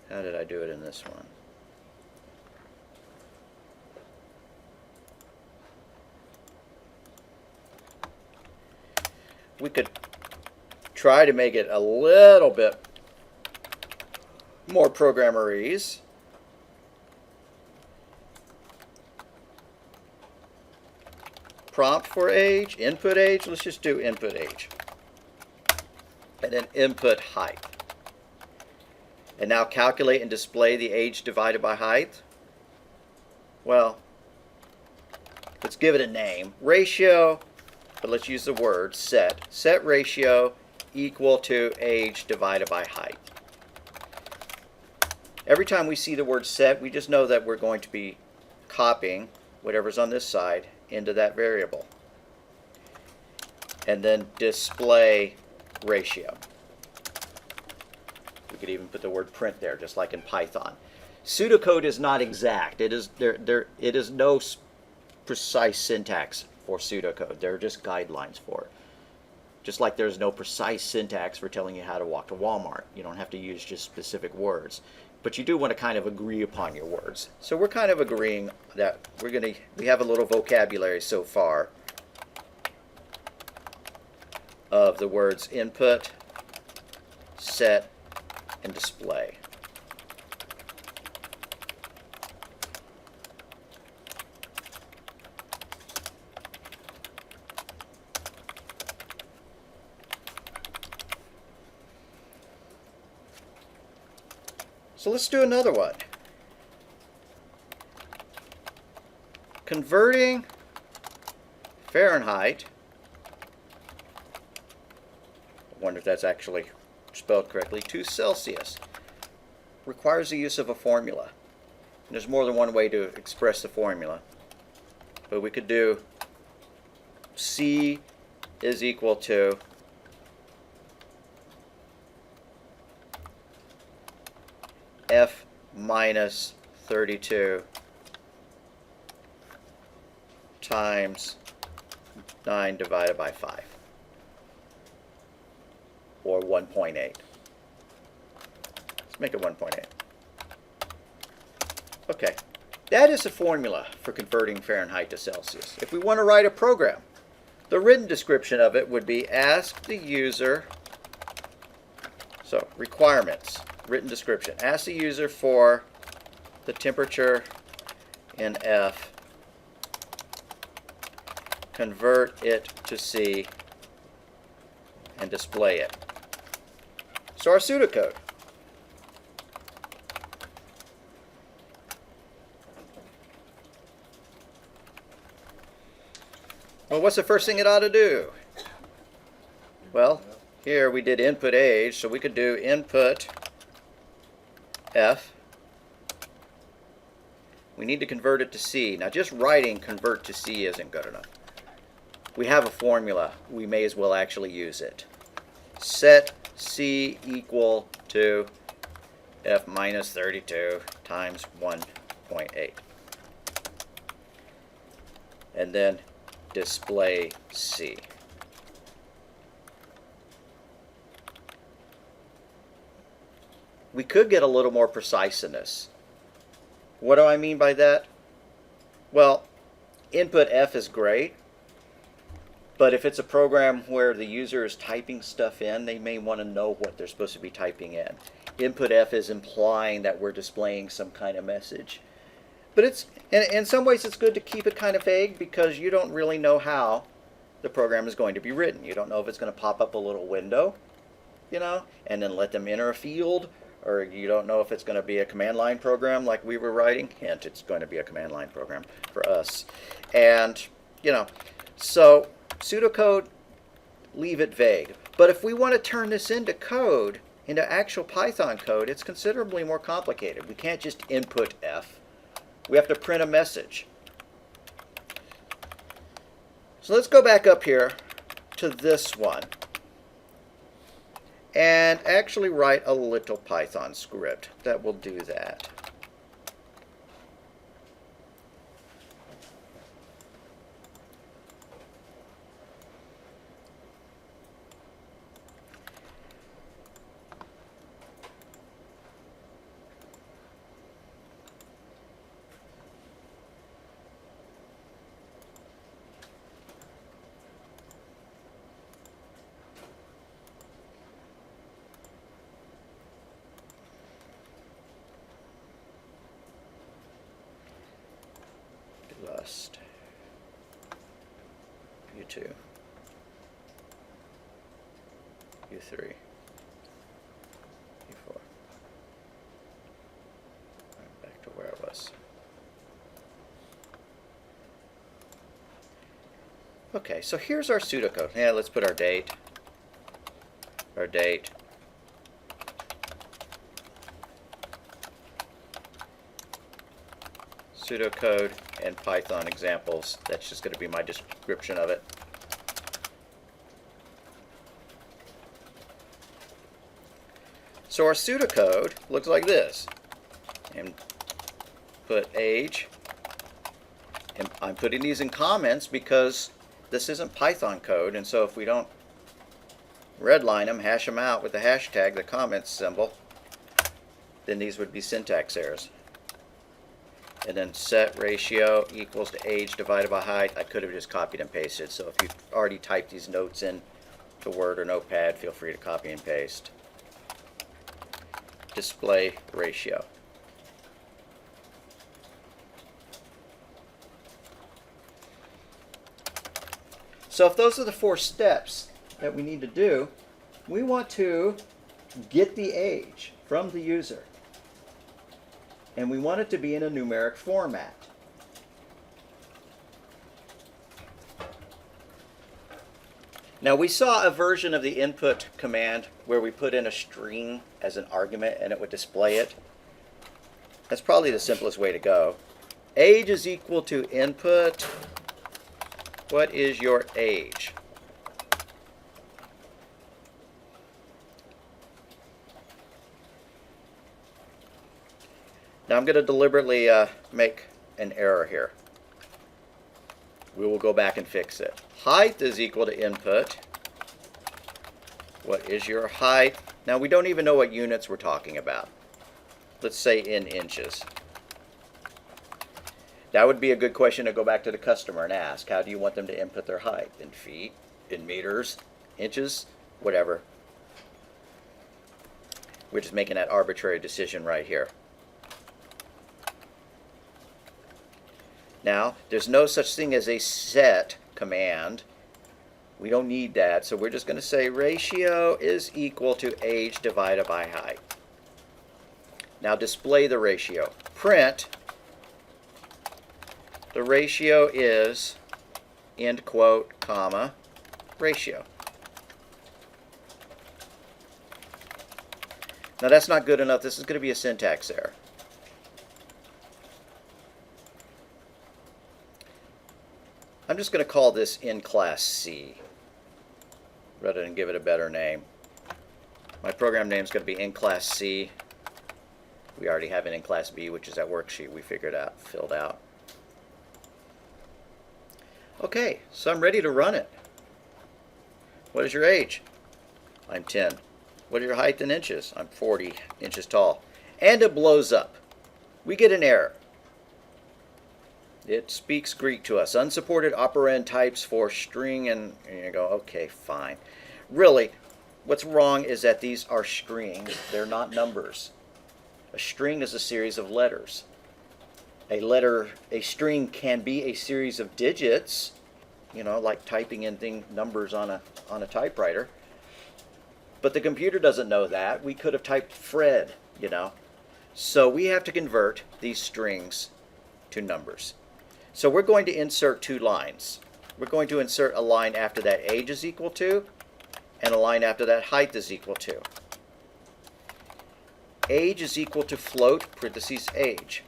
How did I do it in this one? We could try to make it a little bit more programmerese. Prompt for age, input age, let's just do input age. And then input height. And now calculate and display the age divided by height. Well, let's give it a name. Ratio, but let's use the word set. Set ratio equal to age divided by height. Every time we see the word set, we just know that we're going to be copying whatever's on this side into that variable. And then display ratio. We could even put the word print there, just like in Python. Pseudocode is not exact. It is no precise syntax for pseudocode. There are just guidelines for it. Just like there's no precise syntax for telling you how to walk to Walmart. You don't have to use just specific words. But you do want to kind of agree upon your words. So we're kind of agreeing that we have a little vocabulary so far of the words input, set, and display. So let's do another one. Converting Fahrenheit, I wonder if that's actually spelled correctly, to Celsius requires the use of a formula. And there's more than one way to express the formula. But we could do C is equal to f minus 32 times 9 divided by 5, or 1.8. Let's make it 1.8. Okay, that is the formula for converting Fahrenheit to Celsius. If we want to write a program, the written description of it would be ask the user, so requirements, written description, ask the user for the temperature in F, convert it to C, and display it. So our pseudocode. Well, what's the first thing it ought to do? Well, here we did input age, so we could do input F. We need to convert it to C. Now, just writing convert to C isn't good enough. We have a formula. We may as well actually use it. Set C equal to F minus 32 times 1.8. And then display C. We could get a little more precise in this. What do I mean by that? Well, input F is great, but if it's a program where the user is typing stuff in, they may want to know what they're supposed to be typing in. Input F is implying that we're displaying some kind of message. But it's, in some ways it's good to keep it kind of vague, because you don't really know how the program is going to be written. You don't know if it's going to pop up a little window, you know, and then let them enter a field, or you don't know if it's going to be a command line program like we were writing. Hint, it's going to be a command line program for us. And, you know, so pseudocode, leave it vague. But if we want to turn this into code, into actual Python code, it's considerably more complicated. We can't just input F. We have to print a message. So let's go back up here to this one and actually write a little Python script that will do that. Lust, U2, U3, U4. Back to where I was. Okay, so here's our pseudocode. Yeah, let's put our date. Our date. Pseudocode and Python examples. That's just going to be my description of it. So our pseudocode looks like this. And put age. And I'm putting these in comments because this isn't Python code, and so if we don't redline them, hash them out with the hashtag, the comments symbol, then these would be syntax errors. And then set ratio equals to age divided by height. I could have just copied and pasted. So if you've already typed these notes in to Word or Notepad, feel free to copy and paste. Display ratio. So if those are the 4 steps that we need to do, we want to get the age from the user. And we want it to be in a numeric format. Now we saw a version of the input command where we put in a string as an argument and it would display it. That's probably the simplest way to go. Age is equal to input. What is your age? Now I'm going to deliberately make an error here. We will go back and fix it. Height is equal to input. What is your height? Now we don't even know what units we're talking about. Let's say in inches. That would be a good question to go back to the customer and ask. How do you want them to input their height? In feet, in meters, inches, whatever. We're just making that arbitrary decision right here. Now, there's no such thing as a set command. We don't need that, so we're just going to say ratio is equal to age divided by height. Now display the ratio. Print, the ratio is, end quote, comma, ratio. Now that's not good enough. This is going to be a syntax error. I'm just going to call this in class C rather than give it a better name. My program name is going to be in class C. We already have it in class B, which is that worksheet we figured out, filled out. Okay, so I'm ready to run it. What is your age? I'm 10. What is your height in inches? I'm 40 inches tall. And it blows up. We get an error. It speaks Greek to us. Unsupported operand types for string, and you go, okay, fine. Really, what's wrong is that these are strings. They're not numbers. A string is a series of letters. A string can be a series of digits, you know, like typing in numbers on a typewriter. But the computer doesn't know that. We could have typed Fred, you know. So we have to convert these strings to numbers. So we're going to insert two lines. We're going to insert a line after that age is equal to, and a line after that height is equal to. Age is equal to float, parentheses, age.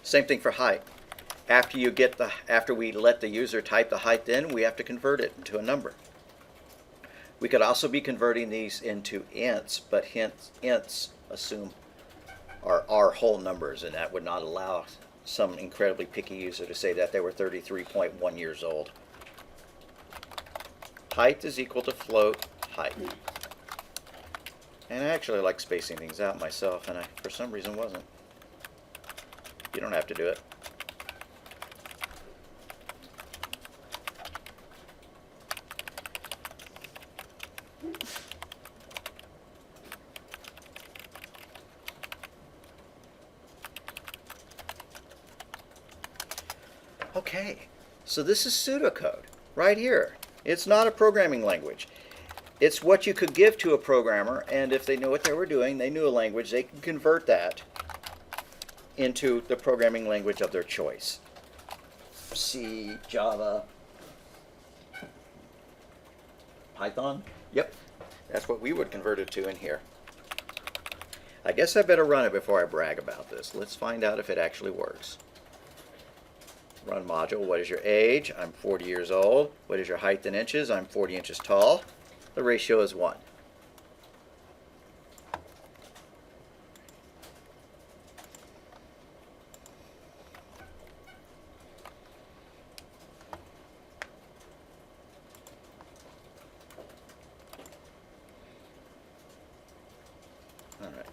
Same thing for height. After we let the user type the height in, we have to convert it into a number. We could also be converting these into ints, but ints assume are whole numbers, and that would not allow some incredibly picky user to say that they were 33.1 years old. Height is equal to float height. And I actually like spacing things out myself, and I, for some reason, wasn't. You don't have to do it. Okay, so this is pseudocode right here. It's not a programming language. It's what you could give to a programmer, and if they knew what they were doing, they knew a language, they can convert that into the programming language of their choice. C, Java, Python. Yep, that's what we would convert it to in here. I guess I better run it before I brag about this. Let's find out if it actually works. Run module. What is your age? I'm 40 years old. What is your height in inches? I'm 40 inches tall. The ratio is 1. All right.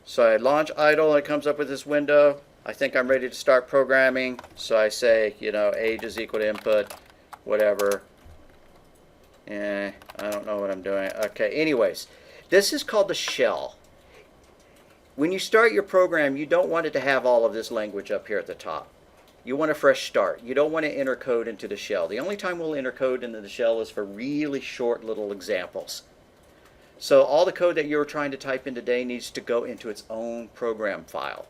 So I launch idle, and it comes up with this window. I think I'm ready to start programming. So I say, you know, age is equal to input, whatever. I don't know what I'm doing. Okay, anyways, this is called the shell. When you start your program, you don't want it to have all of this language up here at the top. You want a fresh start. You don't want to enter code into the shell. The only time we'll enter code into the shell is for really short little examples. So all the code that you're trying to type in today needs to go into its own program file.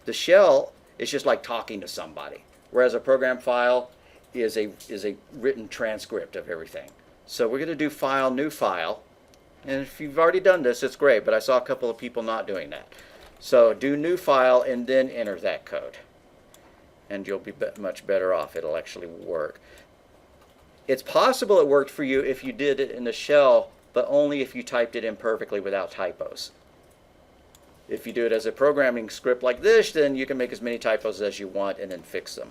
The shell is just like talking to somebody, whereas a program file is a written transcript of everything. So we're going to do file, new file, And if you've already done this, it's great, but I saw a couple of people not doing that. So do new file and then enter that code. And you'll be much better off. It'll actually work. It's possible it worked for you if you did it in the shell, but only if you typed it in perfectly without typos. If you do it as a programming script like this, then you can make as many typos as you want and then fix them.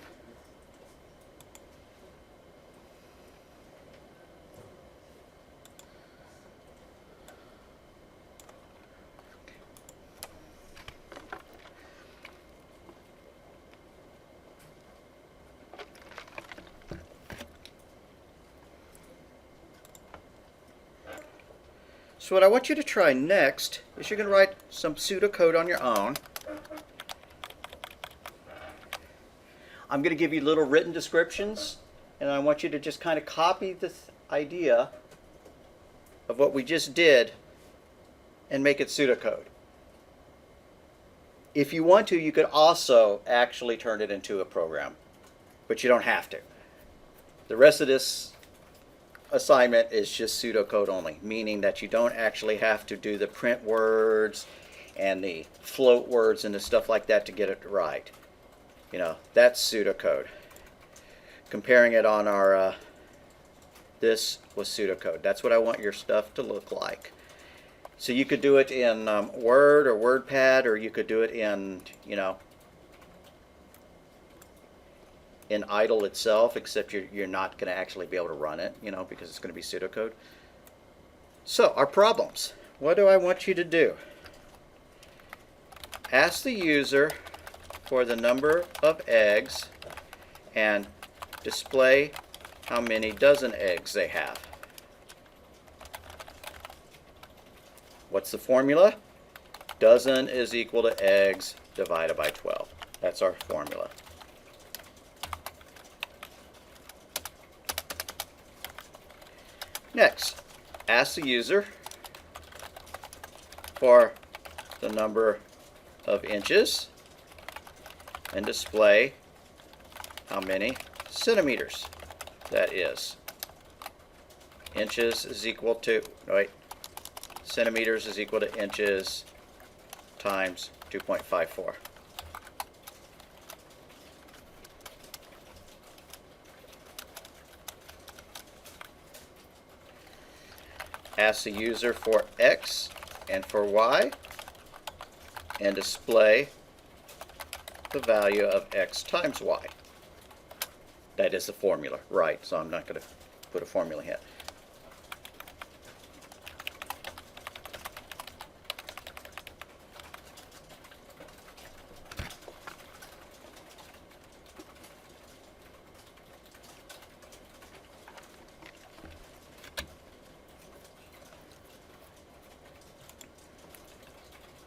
So what I want you to try next is you're going to write some pseudocode on your own. I'm going to give you little written descriptions, and I want you to just kind of copy this idea of what we just did and make it pseudocode. If you want to, you could also actually turn it into a program, but you don't have to. The rest of this assignment is just pseudocode only, meaning that you don't actually have to do the print words and the float words and the stuff like that to get it right. You know, that's pseudocode. Comparing it on our, this was pseudocode. That's what I want your stuff to look like. So you could do it in Word or WordPad, or you could do it in, you know, in idle itself, except you're not going to actually be able to run it, you know, because it's going to be pseudocode. So, our problems. What do I want you to do? Ask the user for the number of eggs and display how many dozen eggs they have. What's the formula? Dozen is equal to eggs divided by 12. That's our formula. Next, ask the user for the number of inches and display how many centimeters that is. Inches is equal to, centimeters is equal to inches times 2.54. Ask the user for X and for Y and display the value of X times Y. That is the formula, right? So I'm not going to put a formula here.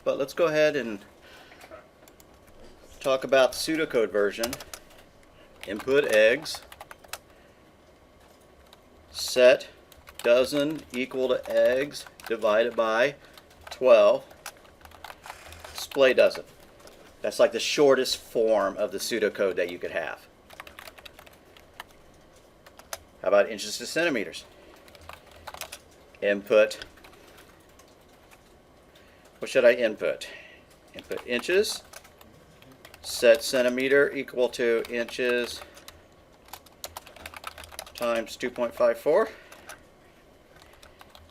But let's go ahead and talk about the pseudocode version. Input eggs. Set dozen equal to eggs divided by 12. Display dozen. That's like the shortest form of the pseudocode that you could have. How about inches to centimeters? Input. What should I input? Input inches. Set centimeter equal to inches times 2.54.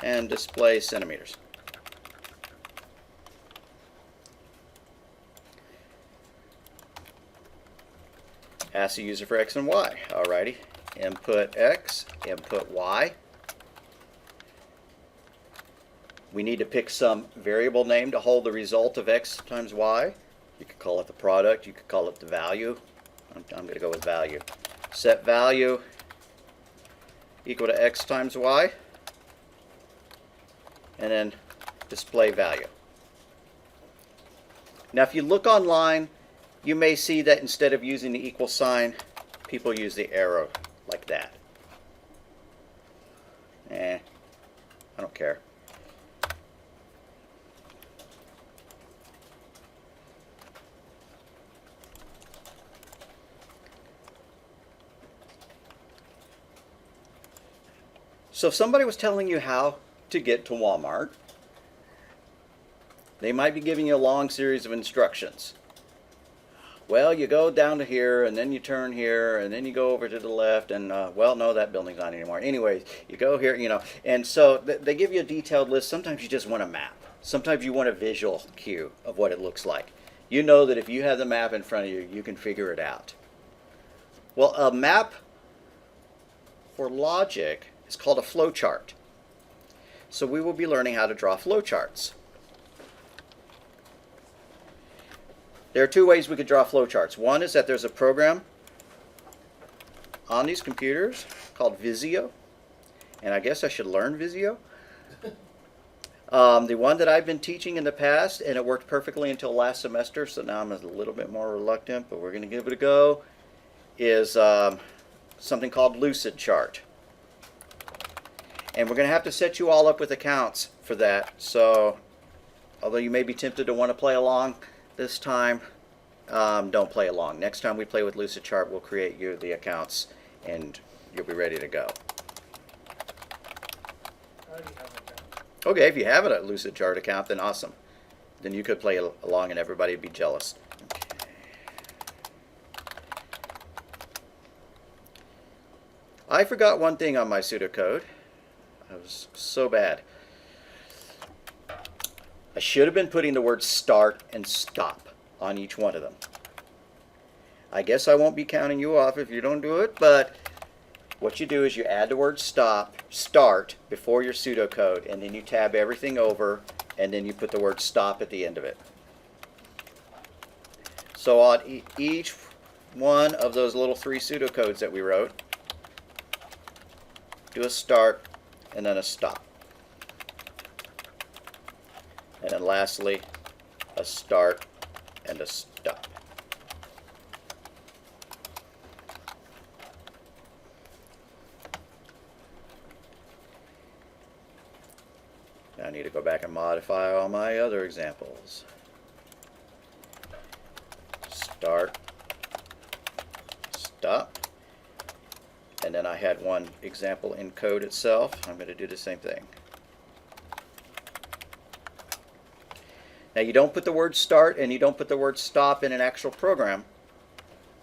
And display centimeters. Ask the user for X and Y. Alrighty. Input X, input Y. We need to pick some variable name to hold the result of X times Y. You could call it the product. You could call it the value. I'm going to go with value. Set value equal to X times Y. And then display value. Now if you look online, you may see that instead of using the equal sign, people use the arrow like that. I don't care. So if somebody was telling you how to get to Walmart, they might be giving you a long series of instructions. Well, you go down to here, and then you turn here, and then you go over to the left, and, well, no, that building's not anymore. Anyways, you go here, you know, and so they give you a detailed list. Sometimes you just want a map. Sometimes you want a visual cue of what it looks like. You know that if you have the map in front of you, you can figure it out. Well, a map for logic is called a flowchart. So we will be learning how to draw flowcharts. There are two ways we could draw flowcharts. One is that there's a program on these computers called Visio, and I guess I should learn Visio. The one that I've been teaching in the past, and it worked perfectly until last semester, so now I'm a little bit more reluctant, but we're going to give it a go, is something called Lucidchart. And we're going to have to set you all up with accounts for that, so although you may be tempted to want to play along, this time, don't play along. Next time we play with Lucidchart, we'll create you the accounts, and you'll be ready to go. I already have an account. Okay, if you have a Lucidchart account, then awesome. Then you could play along, and everybody would be jealous. Okay. I forgot one thing on my pseudocode. I was so bad. I should have been putting the words start and stop on each one of them. I guess I won't be counting you off if you don't do it, but what you do is you add the word start before your pseudocode, and then you tab everything over, and then you put the word stop at the end of it. So on each one of those little 3 pseudocodes that we wrote, do a start and then a stop. And then lastly, a start and a stop. Now I need to go back and modify all my other examples. Start, stop. And then I had one example in code itself. I'm going to do the same thing. Now you don't put the word start and you don't put the word stop in an actual program,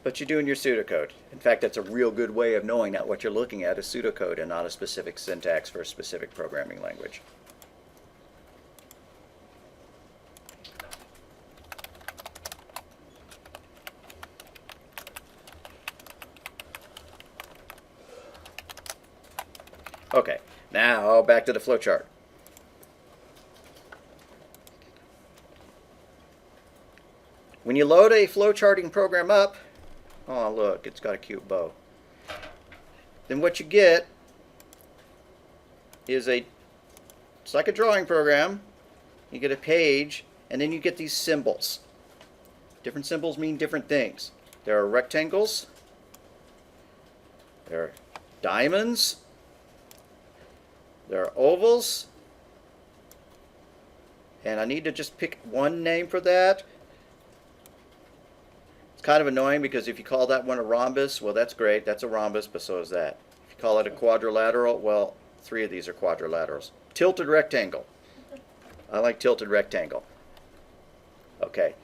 but you do in your pseudocode. In fact, that's a real good way of knowing that what you're looking at is pseudocode and not a specific syntax for a specific programming language. Okay, now back to the flowchart. When you load a flowcharting program up, oh look, it's got a cute bow. Then what you get is it's like a drawing program. You get a page, and then you get these symbols. Different symbols mean different things. There are rectangles, there are diamonds, there are ovals, and I need to just pick one name for that. It's kind of annoying because if you call that one a rhombus, well, that's great, that's a rhombus, but so is that. If you call it a quadrilateral, well, 3 of these are quadrilaterals. Tilted rectangle. I like tilted rectangle. Okay,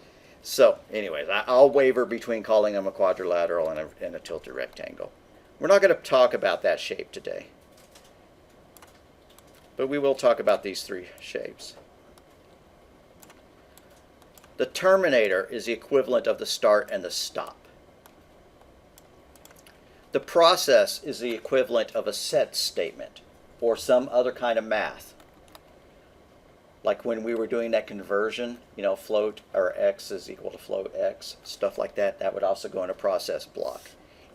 so anyways, I'll waver between calling them a quadrilateral and a tilted rectangle. We're not going to talk about that shape today, but we will talk about these 3 shapes. The terminator is the equivalent of the start and the stop. The process is the equivalent of a set statement or some other kind of math. Like when we were doing that conversion, you know, float or x is equal to float x, stuff like that, that would also go in a process block.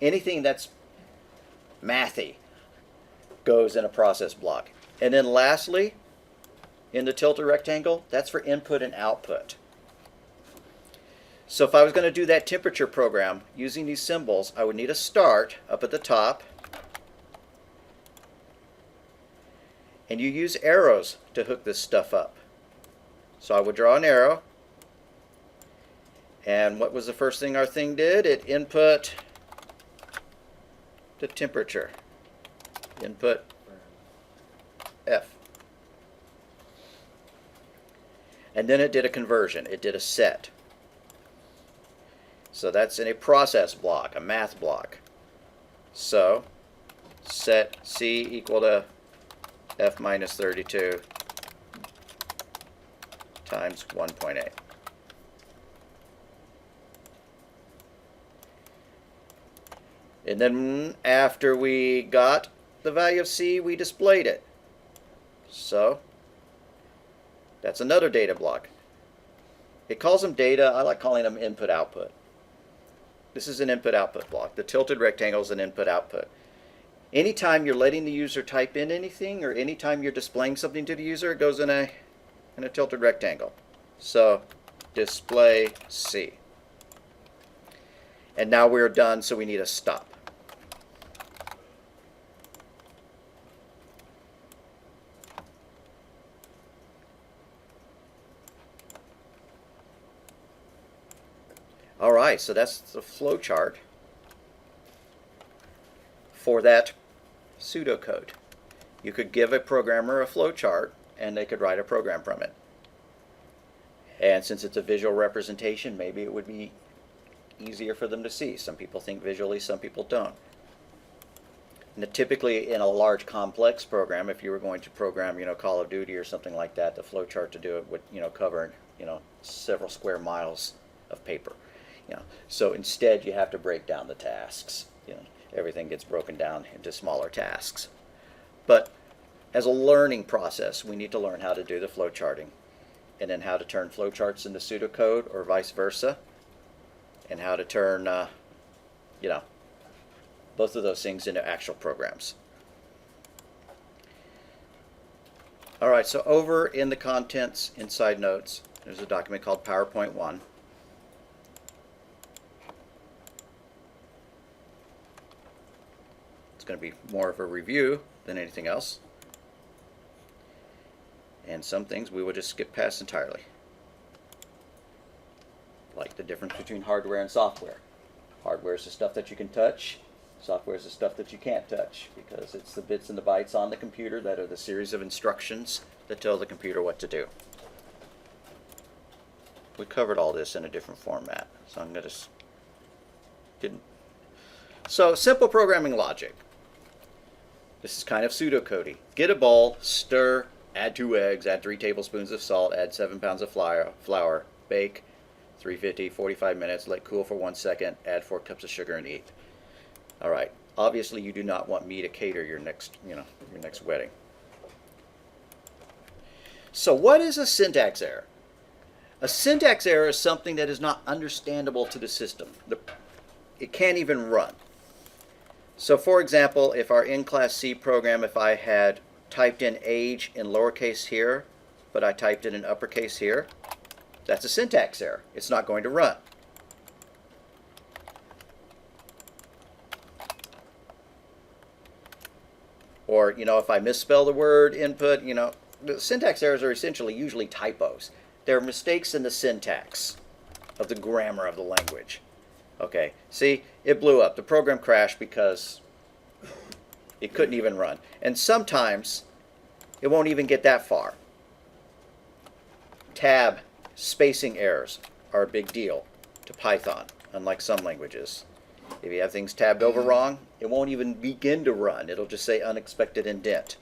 Anything that's mathy goes in a process block. And then lastly, in the tilted rectangle, that's for input and output. So if I was going to do that temperature program using these symbols, I would need a start up at the top. And you use arrows to hook this stuff up. So I would draw an arrow. And what was the first thing our thing did? It input the temperature. Input F. And then it did a conversion. It did a set. So that's in a process block, a math block. So set C equal to F minus 32 times 1.8. And then after we got the value of C, we displayed it. So that's another data block. It calls them data. I like calling them input-output. This is an input-output block. The tilted rectangle is an input-output. Anytime you're letting the user type in anything, or anytime you're displaying something to the user, it goes in a tilted rectangle. So display C. And now we're done, so we need a stop. All right, so that's the flow chart for that pseudocode. You could give a programmer a flow chart and they could write a program from it. And since it's a visual representation, maybe it would be easier for them to see. Some people think visually, some people don't. And typically in a large complex program, if you were going to program, Call of Duty or something like that, the flow chart to do it would, cover, several square miles of paper. So instead you have to break down the tasks. Everything gets broken down into smaller tasks. But as a learning process, we need to learn how to do the flow charting, and then how to turn flow charts into pseudocode or vice versa, and how to turn both of those things into actual programs. All right, so over in the contents inside notes, there's a document called PowerPoint 1. It's going to be more of a review than anything else. And some things we will just skip past entirely. Like the difference between hardware and software. Hardware is the stuff that you can touch. Software is the stuff that you can't touch, because it's the bits and the bytes on the computer that are the series of instructions that tell the computer what to do. We covered all this in a different format, so I'm going to So simple programming logic. This is kind of pseudocodey. Get a bowl, stir, add 2 eggs, add 3 tablespoons of salt, add 7 pounds of flour, bake 350, 45 minutes, let cool for 1 second, add 4 cups of sugar and eat. All right. Obviously you do not want me to cater your next wedding. So what is a syntax error? A syntax error is something that is not understandable to the system. It can't even run. So for example, if our in-class C program, if I had typed in age in lowercase here, but I typed it in uppercase here, that's a syntax error. It's not going to run. Or, if I misspell the word input, the syntax errors are essentially usually typos. They're mistakes in the syntax of the grammar of the language. Okay, see, it blew up. The program crashed because it couldn't even run. And sometimes it won't even get that far. Tab spacing errors are a big deal to Python, unlike some languages. If you have things tabbed over wrong, it won't even begin to run. It'll just say unexpected indent.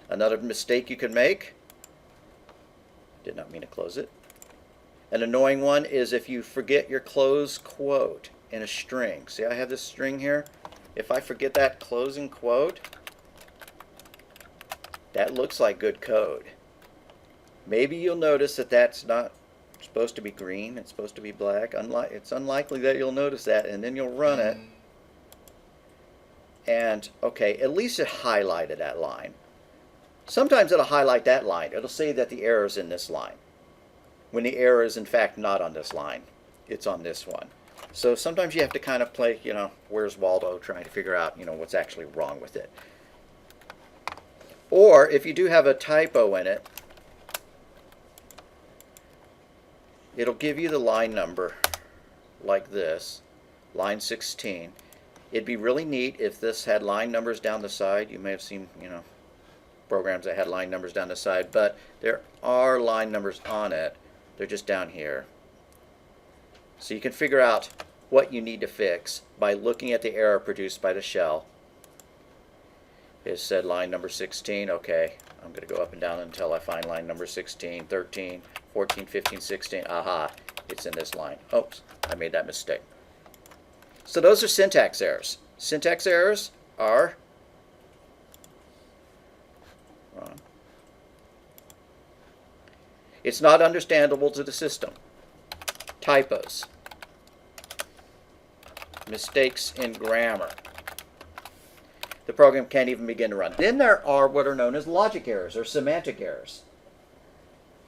Another mistake you can make, did not mean to close it. An annoying one is if you forget your close quote in a string. See, I have this string here. If I forget that closing quote, that looks like good code. Maybe you'll notice that that's not supposed to be green. It's supposed to be black. It's unlikely that you'll notice that, and then you'll run it. And, okay, at least it highlighted that line. Sometimes it'll highlight that line. It'll say that the error is in this line, when the error is in fact not on this line. It's on this one. So sometimes you have to kind of play, where's Waldo, trying to figure out, what's actually wrong with it. Or if you do have a typo in it, it'll give you the line number like this, line 16. It'd be really neat if this had line numbers down the side. You may have seen, programs that had line numbers down the side, but there are line numbers on it. They're just down here. So you can figure out what you need to fix by looking at the error produced by the shell. It said line number 16. Okay, I'm going to go up and down until I find line number 16, 13, 14, 15, 16. Aha, it's in this line. Oops, I made that mistake. So those are syntax errors. Syntax errors are wrong. It's not understandable to the system. Typos. Mistakes in grammar. The program can't even begin to run. Then there are what are known as logic errors or semantic errors.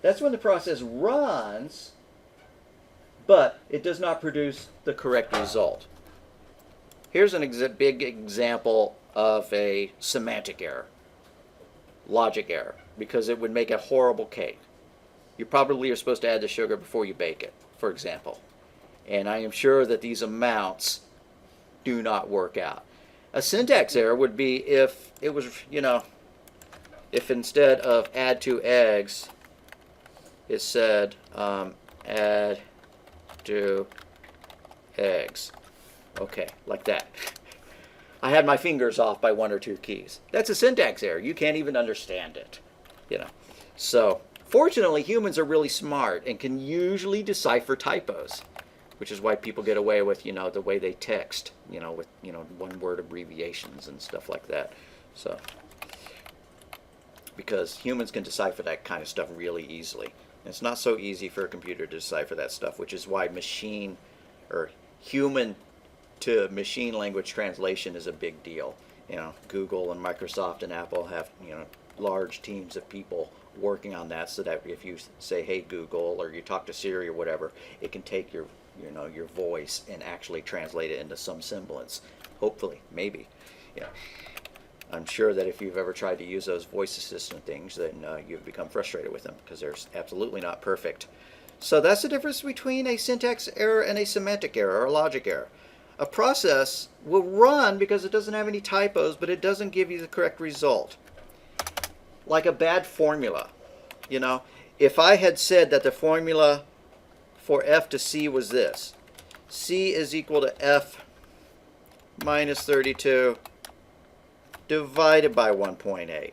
That's when the process runs, but it does not produce the correct result. Here's a big example of a semantic error, logic error, because it would make a horrible cake. You probably are supposed to add the sugar before you bake it, for example. And I am sure that these amounts do not work out. A syntax error would be if it was, if instead of add 2 eggs, it said add 2 eggs. Okay, like that. I had my fingers off by 1 or 2 keys. That's a syntax error. You can't even understand it. So fortunately, humans are really smart and can usually decipher typos, which is why people get away with, the way they text, with, one-word abbreviations and stuff like that. So, because humans can decipher that kind of stuff really easily. And it's not so easy for a computer to decipher that stuff, which is why machine or human to machine language translation is a big deal. Google and Microsoft and Apple have, large teams of people working on that, so that if you say, hey Google, or you talk to Siri or whatever, it can take your voice and actually translate it into some semblance. Hopefully, maybe. I'm sure that if you've ever tried to use those voice assistant things, then you've become frustrated with them because they're absolutely not perfect. So that's the difference between a syntax error and a semantic error or a logic error. A process will run because it doesn't have any typos, but it doesn't give you the correct result. Like a bad formula. If I had said that the formula for F to C was this: C is equal to F minus 32 divided by 1.8.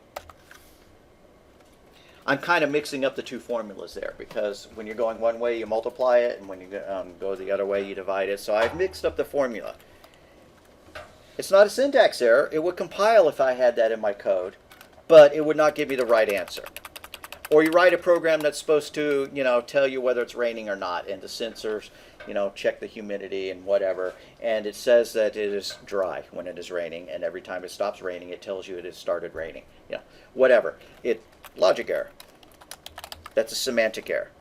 I'm kind of mixing up the two formulas there, because when you're going one way you multiply it, and when you go the other way you divide it. So I've mixed up the formula. It's not a syntax error. It would compile if I had that in my code, but it would not give me the right answer. Or you write a program that's supposed to, tell you whether it's raining or not, and the sensors, check the humidity and whatever, and it says that it is dry when it is raining, and every time it stops raining, it tells you it has started raining. Whatever. Logic error. That's a semantic error.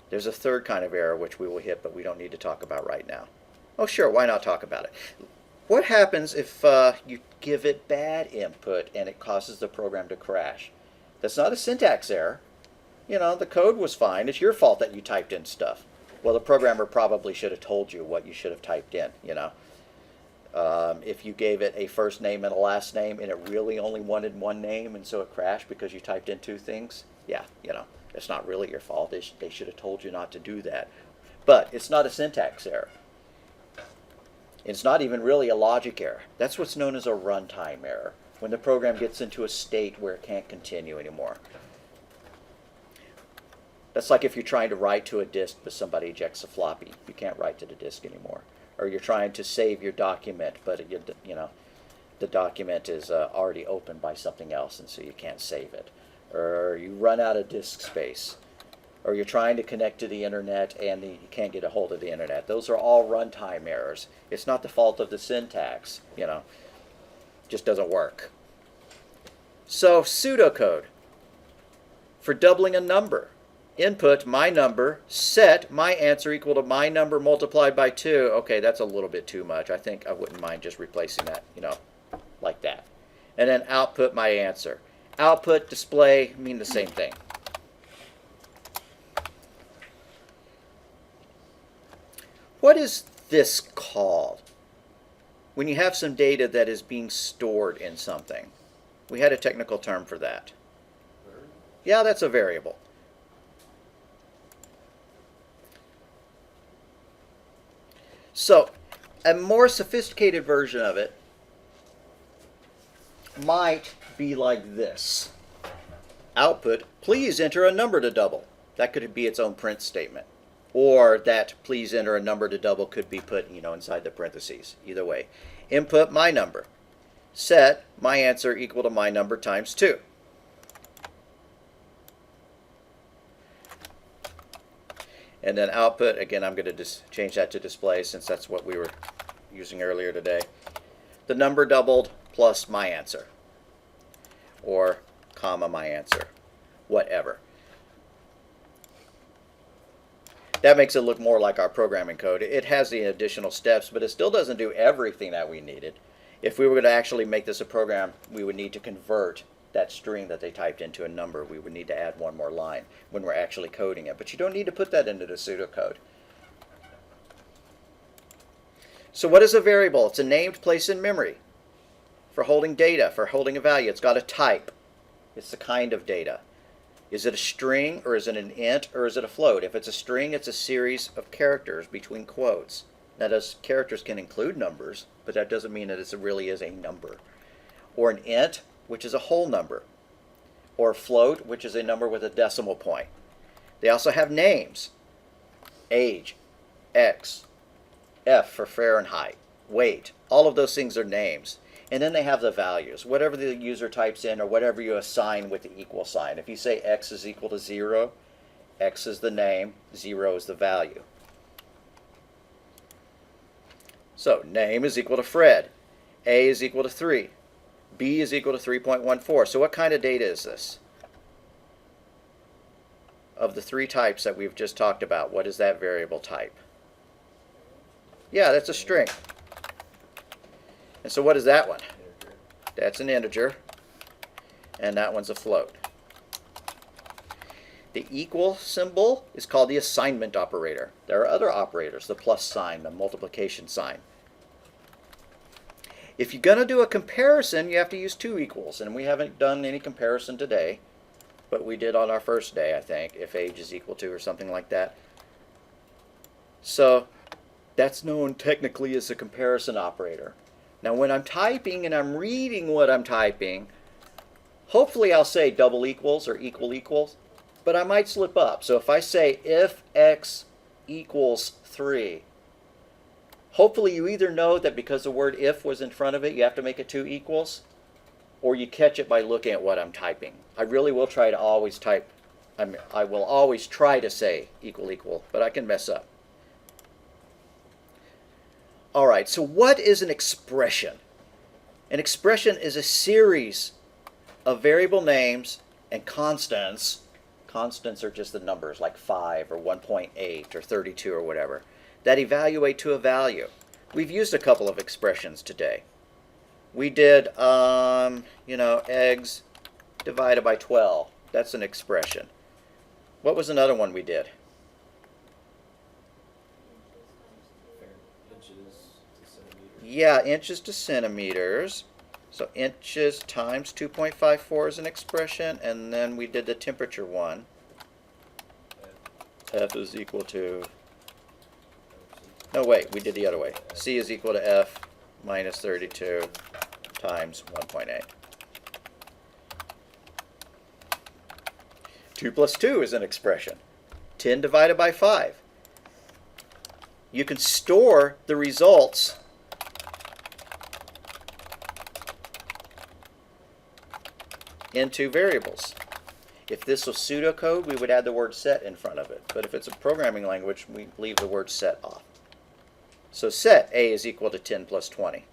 There's a third kind of error which we will hit, but we don't need to talk about right now. Oh, sure, why not talk about it? What happens if you give it bad input and it causes the program to crash? That's not a syntax error. The code was fine. It's your fault that you typed in stuff. Well, the programmer probably should have told you what you should have typed in, If you gave it a first name and a last name and it really only wanted one name and so it crashed because you typed in 2 things, yeah, it's not really your fault. They should have told you not to do that. But it's not a syntax error. It's not even really a logic error. That's what's known as a runtime error, when the program gets into a state where it can't continue anymore. That's like if you're trying to write to a disk but somebody ejects a floppy. You can't write to the disk anymore. Or you're trying to save your document, but the document is already opened by something else, and so you can't save it. Or you run out of disk space. Or you're trying to connect to the internet and you can't get a hold of the internet. Those are all runtime errors. It's not the fault of the syntax, just doesn't work. So pseudocode for doubling a number. Input my number, set my answer equal to my number multiplied by 2. Okay, that's a little bit too much. I think I wouldn't mind just replacing that, like that. And then output my answer. Output, display mean the same thing. What is this called? When you have some data that is being stored in something. We had a technical term for that. Yeah, that's a variable. So a more sophisticated version of it might be like this. Output, please enter a number to double. That could be its own print statement. Or that please enter a number to double could be put, inside the parentheses. Either way. Input my number. Set my answer equal to my number times 2. And then output, again, I'm going to just change that to display since that's what we were using earlier today. The number doubled plus my answer. Or comma my answer. Whatever. That makes it look more like our programming code. It has the additional steps, but it still doesn't do everything that we needed. If we were going to actually make this a program, we would need to convert that string that they typed into a number. We would need to add one more line when we're actually coding it. But you don't need to put that into the pseudocode. So what is a variable? It's a named place in memory for holding data, for holding a value. It's got a type. It's the kind of data. Is it a string, or is it an int, or is it a float? If it's a string, it's a series of characters between quotes. Now, those characters can include numbers, but that doesn't mean that it really is a number. Or an int, which is a whole number. Or a float, which is a number with a decimal point. They also have names. Age, X, F for Fahrenheit, weight. All of those things are names. And then they have the values. Whatever the user types in or whatever you assign with the equal sign. If you say X is equal to 0, X is the name, 0 is the value. So name is equal to Fred. A is equal to 3. B is equal to 3.14. So what kind of data is this? Of the 3 types that we've just talked about, what is that variable type? Yeah, that's a string. And so what is that one? That's an integer. And that one's a float. The equal symbol is called the assignment operator. There are other operators, the plus sign, the multiplication sign. If you're going to do a comparison, you have to use 2 equals. And we haven't done any comparison today, but we did on our first day, I think, if age is equal to or something like that. So that's known technically as a comparison operator. Now when I'm typing and I'm reading what I'm typing, hopefully I'll say double equals or equal equals, but I might slip up. So if I say if x equals 3, hopefully you either know that because the word if was in front of it, you have to make it 2 equals, or you catch it by looking at what I'm typing. I really will try to always type, I will always try to say equal equal, but I can mess up. All right, so what is an expression? An expression is a series of variable names and constants. Constants are just the numbers like 5 or 1.8 or 32 or whatever that evaluate to a value. We've used a couple of expressions today. We did, eggs divided by 12. That's an expression. What was another one we did? Yeah, inches to centimeters. So inches times 2.54 is an expression, and then we did the temperature one. F is equal to, no wait, we did the other way. C is equal to F minus 32 times 1.8. 2 plus 2 is an expression. 10 divided by 5. You can store the results into variables. If this was pseudocode, we would add the word set in front of it. But if it's a programming language, we leave the word set off. So set A is equal to 10 plus 20.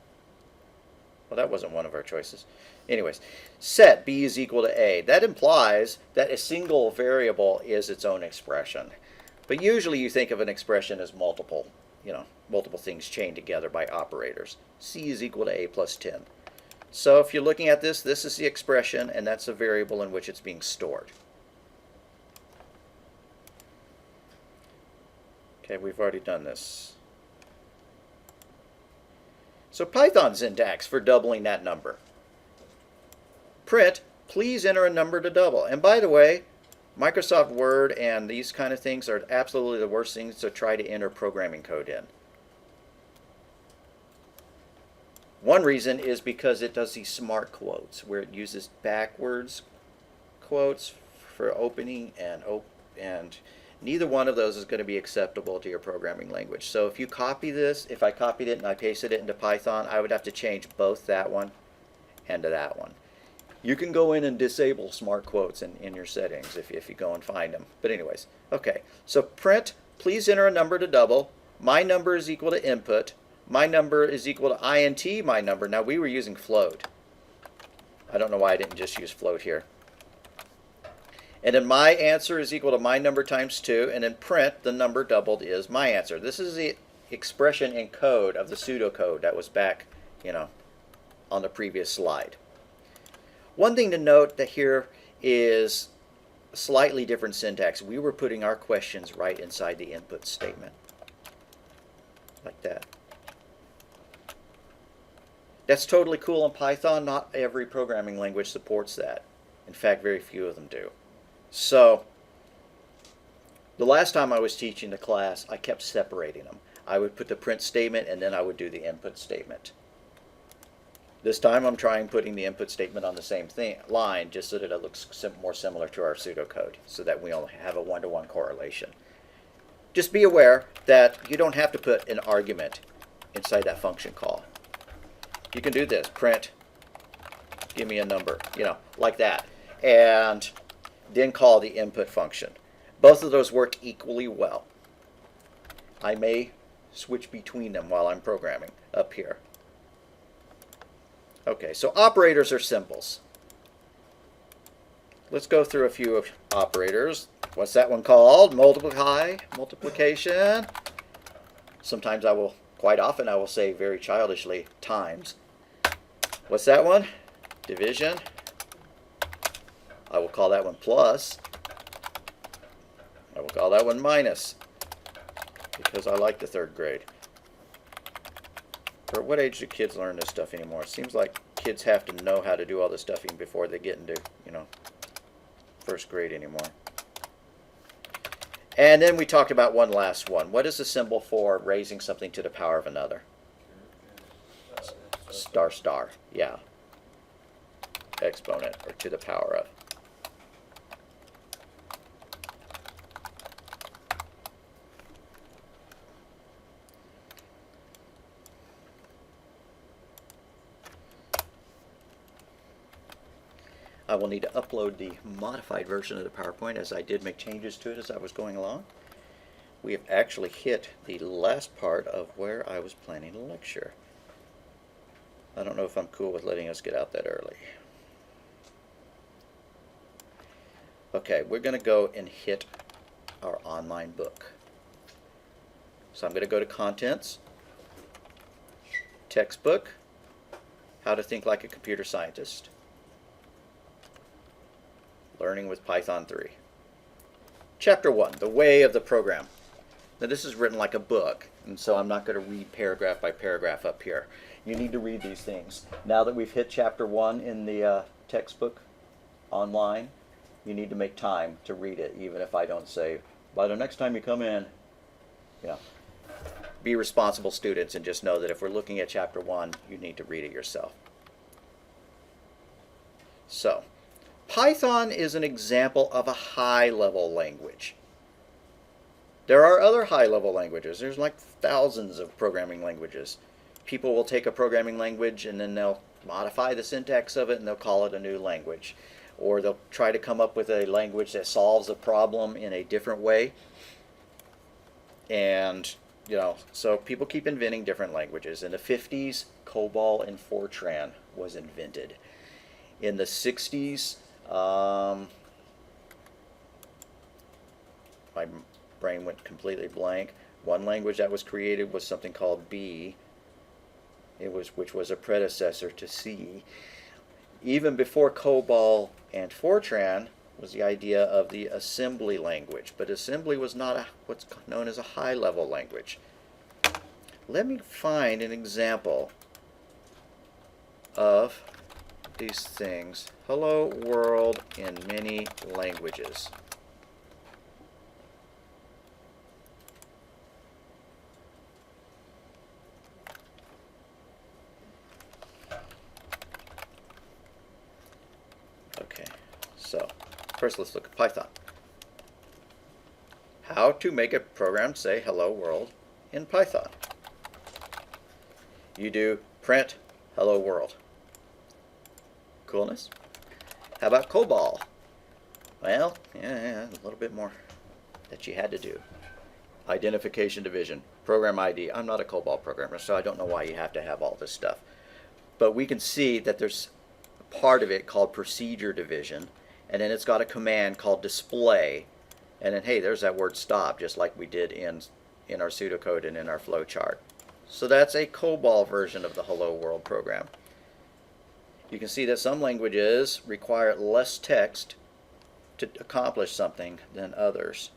Well, that wasn't one of our choices. Anyways, set B is equal to A. That implies that a single variable is its own expression. But usually you think of an expression as multiple things chained together by operators. C is equal to A plus 10. So if you're looking at this, this is the expression, and that's a variable in which it's being stored. Okay, we've already done this. So Python syntax for doubling that number. Print, please enter a number to double. And by the way, Microsoft Word and these kind of things are absolutely the worst things to try to enter programming code in. One reason is because it does these smart quotes where it uses backwards quotes for opening and neither one of those is going to be acceptable to your programming language. So if you copy this, if I copied it and I pasted it into Python, I would have to change both that one and to that one. You can go in and disable smart quotes in your settings if you go and find them. But anyways, okay. So print, please enter a number to double. My number is equal to input. My number is equal to int my number. Now we were using float. I don't know why I didn't just use float here. And then my answer is equal to my number times 2. And then print, the number doubled is my answer. This is the expression in code of the pseudocode that was back, on the previous slide. One thing to note that here is slightly different syntax. We were putting our questions right inside the input statement. Like that. That's totally cool in Python. Not every programming language supports that. In fact, very few of them do. So, the last time I was teaching the class, I kept separating them. I would put the print statement and then I would do the input statement. This time I'm trying putting the input statement on the same line just so that it looks more similar to our pseudocode so that we only have a one-to-one correlation. Just be aware that you don't have to put an argument inside that function call. You can do this, print, give me a number, like that, and then call the input function. Both of those work equally well. I may switch between them while I'm programming up here. Okay, so operators are symbols. Let's go through a few of operators. What's that one called? Multiplication. Sometimes quite often I will say very childishly, times. What's that one? Division. I will call that one plus. I will call that one minus, because I like the 3rd grade. Or what age do kids learn this stuff anymore? It seems like kids have to know how to do all this stuff even before they get into, 1st grade anymore. And then we talked about one last one. What is the symbol for raising something to the power of another? Star star, yeah. Exponent, or to the power of. I will need to upload the modified version of the PowerPoint, as I did make changes to it as I was going along. We have actually hit the last part of where I was planning to lecture. I don't know if I'm cool with letting us get out that early. Okay, we're going to go and hit our online book. So I'm going to go to Contents, Textbook, How to Think Like a Computer Scientist. Learning with Python 3. Chapter 1, The Way of the Program. Now this is written like a book, and so I'm not going to read paragraph by paragraph up here. You need to read these things. Now that we've hit chapter 1 in the textbook online, you need to make time to read it, even if I don't say, by the next time you come in. Be responsible students and just know that if we're looking at chapter 1, you need to read it yourself. So, Python is an example of a high-level language. There are other high-level languages. There's like thousands of programming languages. People will take a programming language and then they'll modify the syntax of it and they'll call it a new language. Or they'll try to come up with a language that solves a problem in a different way. And, so people keep inventing different languages. In the 50s, COBOL and Fortran was invented. In the 60s, my brain went completely blank. One language that was created was something called B, which was a predecessor to C. Even before COBOL and Fortran was the idea of the assembly language, but assembly was not what's known as a high-level language. Let me find an example of these things. Hello world in many languages. So first let's look at Python. How to make a program say hello world in Python. You do print hello world. Coolness. How about COBOL? Well, yeah, a little bit more that you had to do. Identification division, program ID. I'm not a COBOL programmer, so I don't know why you have to have all this stuff. But we can see that there's a part of it called procedure division, and then it's got a command called display, and then hey, there's that word stop, just like we did in our pseudocode and in our flowchart. So that's a COBOL version of the hello world program. You can see that some languages require less text to accomplish something than others.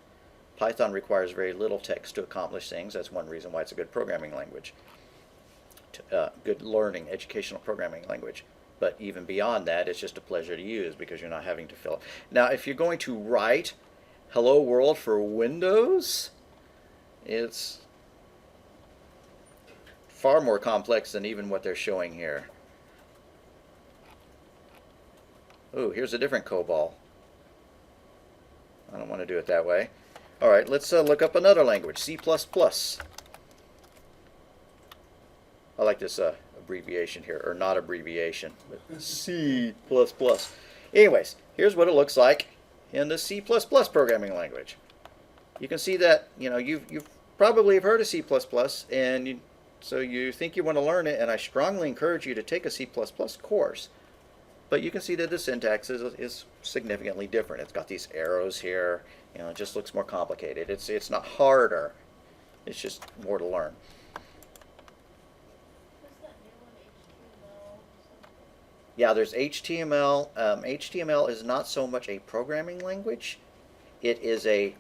Python requires very little text to accomplish things. That's one reason why it's a good programming language. Good learning, educational programming language. But even beyond that, it's just a pleasure to use because you're not having to fill it. Now, if you're going to write hello world for Windows, it's far more complex than even what they're showing here. Oh, here's a different COBOL. I don't want to do it that way. All right, let's look up another language, C++. I like this abbreviation here, or not abbreviation, but C++. Anyways, here's what it looks like in the C++ programming language. You can see that, you know, you've probably heard of C++, and so you think you want to learn it, and I strongly encourage you to take a C++ course. But you can see that the syntax is significantly different. It's got these arrows here. You know, it just looks more complicated. It's not harder. It's just more to learn. What's that new one, HTML? Yeah, there's HTML. HTML is not so much a programming language. It is a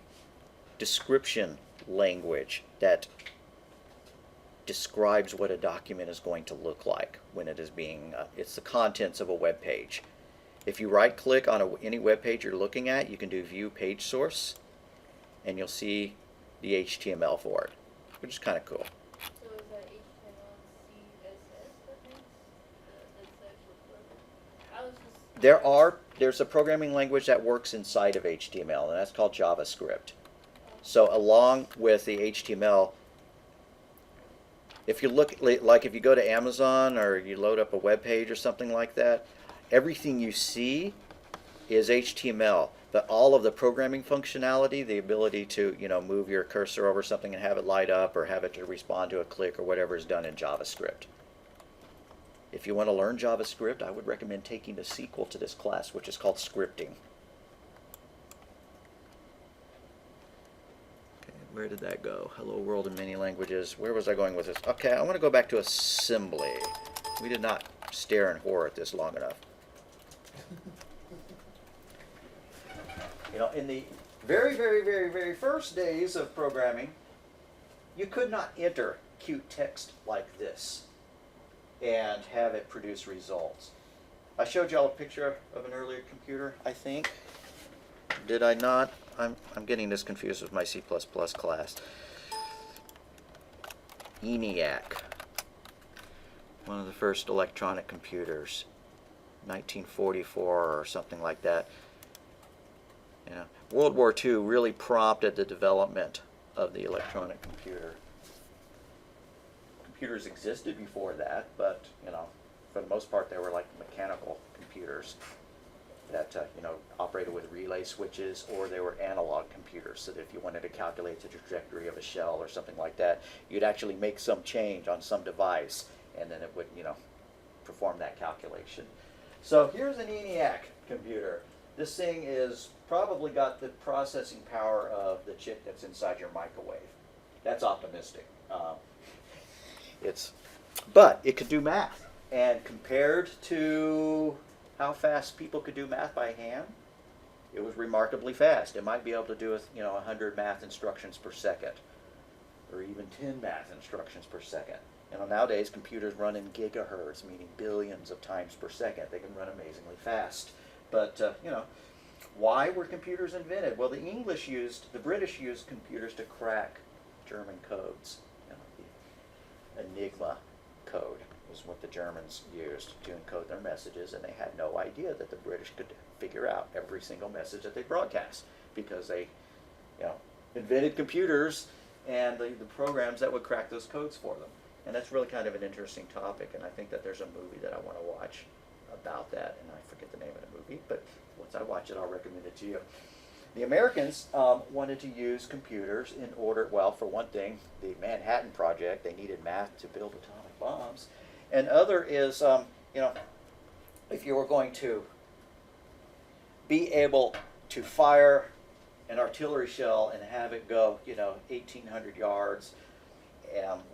description language that describes what a document is going to look like when it is being, it's the contents of a web page. If you right click on any web page you're looking at, you can do view page source, and you'll see the HTML for it, which is kind of cool. So is that HTML and CSS that makes that's actual program? I was just There's a programming language that works inside of HTML, and that's called JavaScript. So along with the HTML, if you look, like if you go to Amazon or you load up a web page or something like that, everything you see is HTML. But all of the programming functionality, the ability to, you know, move your cursor over something and have it light up or have it to respond to a click or whatever is done in JavaScript. If you want to learn JavaScript, I would recommend taking the sequel to this class, which is called scripting. Where did that go? Hello world in many languages. Where was I going with this? Okay, I want to go back to assembly. We did not stare in horror at this long enough. You know, in the very first days of programming, you could not enter cute text like this and have it produce results. I showed y'all a picture of an earlier computer, I think. Did I not? I'm getting this confused with my C++ class. ENIAC, one of the first electronic computers, 1944 or something like that. You know, World War II really prompted the development of the electronic computer. Computers existed before that, but you know, for the most part, they were like mechanical computers that you know, operated with relay switches, or they were analog computers, so that if you wanted to calculate the trajectory of a shell or something like that, you'd actually make some change on some device, and then it would, you know, perform that calculation. So here's an ENIAC computer. This thing is probably got the processing power of the chip that's inside your microwave. That's optimistic. But it could do math, and compared to how fast people could do math by hand, it was remarkably fast. It might be able to do, you know, 100 math instructions per second, or even 10 math instructions per second. You know, nowadays computers run in gigahertz, meaning billions of times per second. They can run amazingly fast. But you know, why were computers invented? Well, the British used computers to crack German codes. You know, the Enigma code was what the Germans used to encode their messages, and they had no idea that the British could figure out every single message that they broadcast, because they, invented computers and the programs that would crack those codes for them. And that's really kind of an interesting topic, and I think that there's a movie that I want to watch about that, and I forget the name of the movie, but once I watch it, I'll recommend it to you. The Americans wanted to use computers in order, well, for one thing, the Manhattan Project, they needed math to build atomic bombs. And other is, if you were going to be able to fire an artillery shell and have it go, 1,800 yards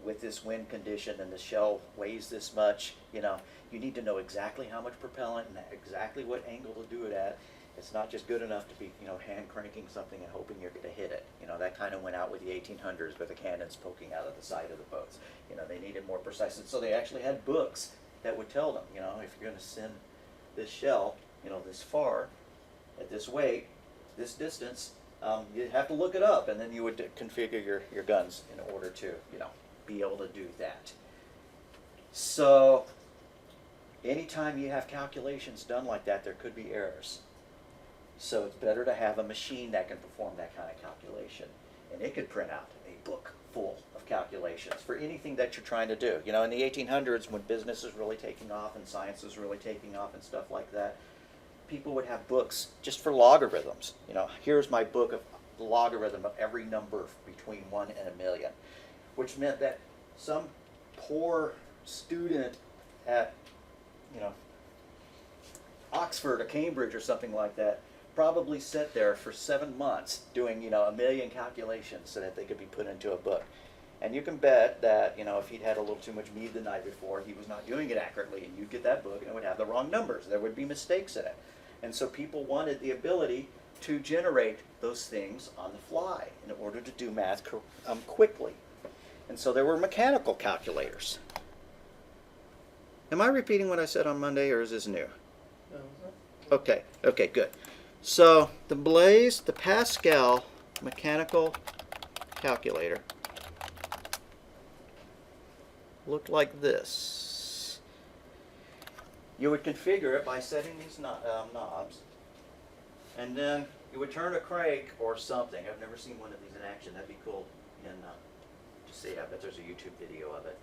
with this wind condition, and the shell weighs this much, you need to know exactly how much propellant and exactly what angle to do it at. It's not just good enough to be, hand cranking something and hoping you're going to hit it. That kind of went out with the 1800s with the cannons poking out of the side of the boats. They needed more precise. And so they actually had books that would tell them, if you're going to send this shell, this far, at this weight, this distance, you'd have to look it up, and then you would configure your guns in order to, be able to do that. So anytime you have calculations done like that, there could be errors. So it's better to have a machine that can perform that kind of calculation. And it could print out a book full of calculations for anything that you're trying to do. In the 1800s, when business was really taking off and science was really taking off and stuff like that, people would have books just for logarithms. Here's my book of the logarithm of every number between 1 and 1,000,000, which meant that some poor student at, Oxford or Cambridge or something like that probably sat there for 7 months doing, 1,000,000 calculations so that they could be put into a book. And you can bet that, if he'd had a little too much mead the night before, he was not doing it accurately, and you'd get that book and it would have the wrong numbers. There would be mistakes in it. And so people wanted the ability to generate those things on the fly in order to do math quickly. And so there were mechanical calculators. Am I repeating what I said on Monday, or is this new? Okay, good. So the Pascal mechanical calculator looked like this. You would configure it by setting these knobs, and then you would turn a crank or something. I've never seen one of these in action. That'd be cool. And to see, I bet there's a YouTube video of it.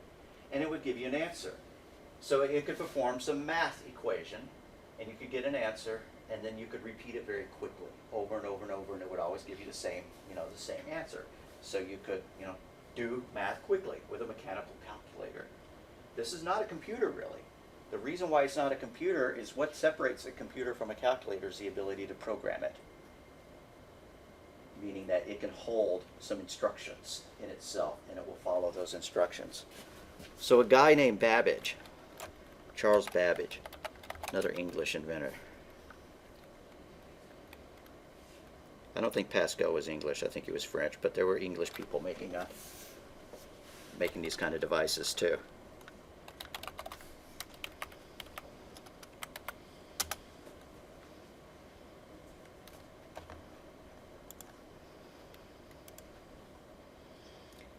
And it would give you an answer. So it could perform some math equation, and you could get an answer, and then you could repeat it very quickly, over and over and over, and it would always give you the same answer. So you could, do math quickly with a mechanical calculator. This is not a computer, really. The reason why it's not a computer is what separates a computer from a calculator is the ability to program it, meaning that it can hold some instructions in itself, and it will follow those instructions. So a guy named Babbage, Charles Babbage, another English inventor. I don't think Pascal was English. I think he was French, but there were English people making these kind of devices too.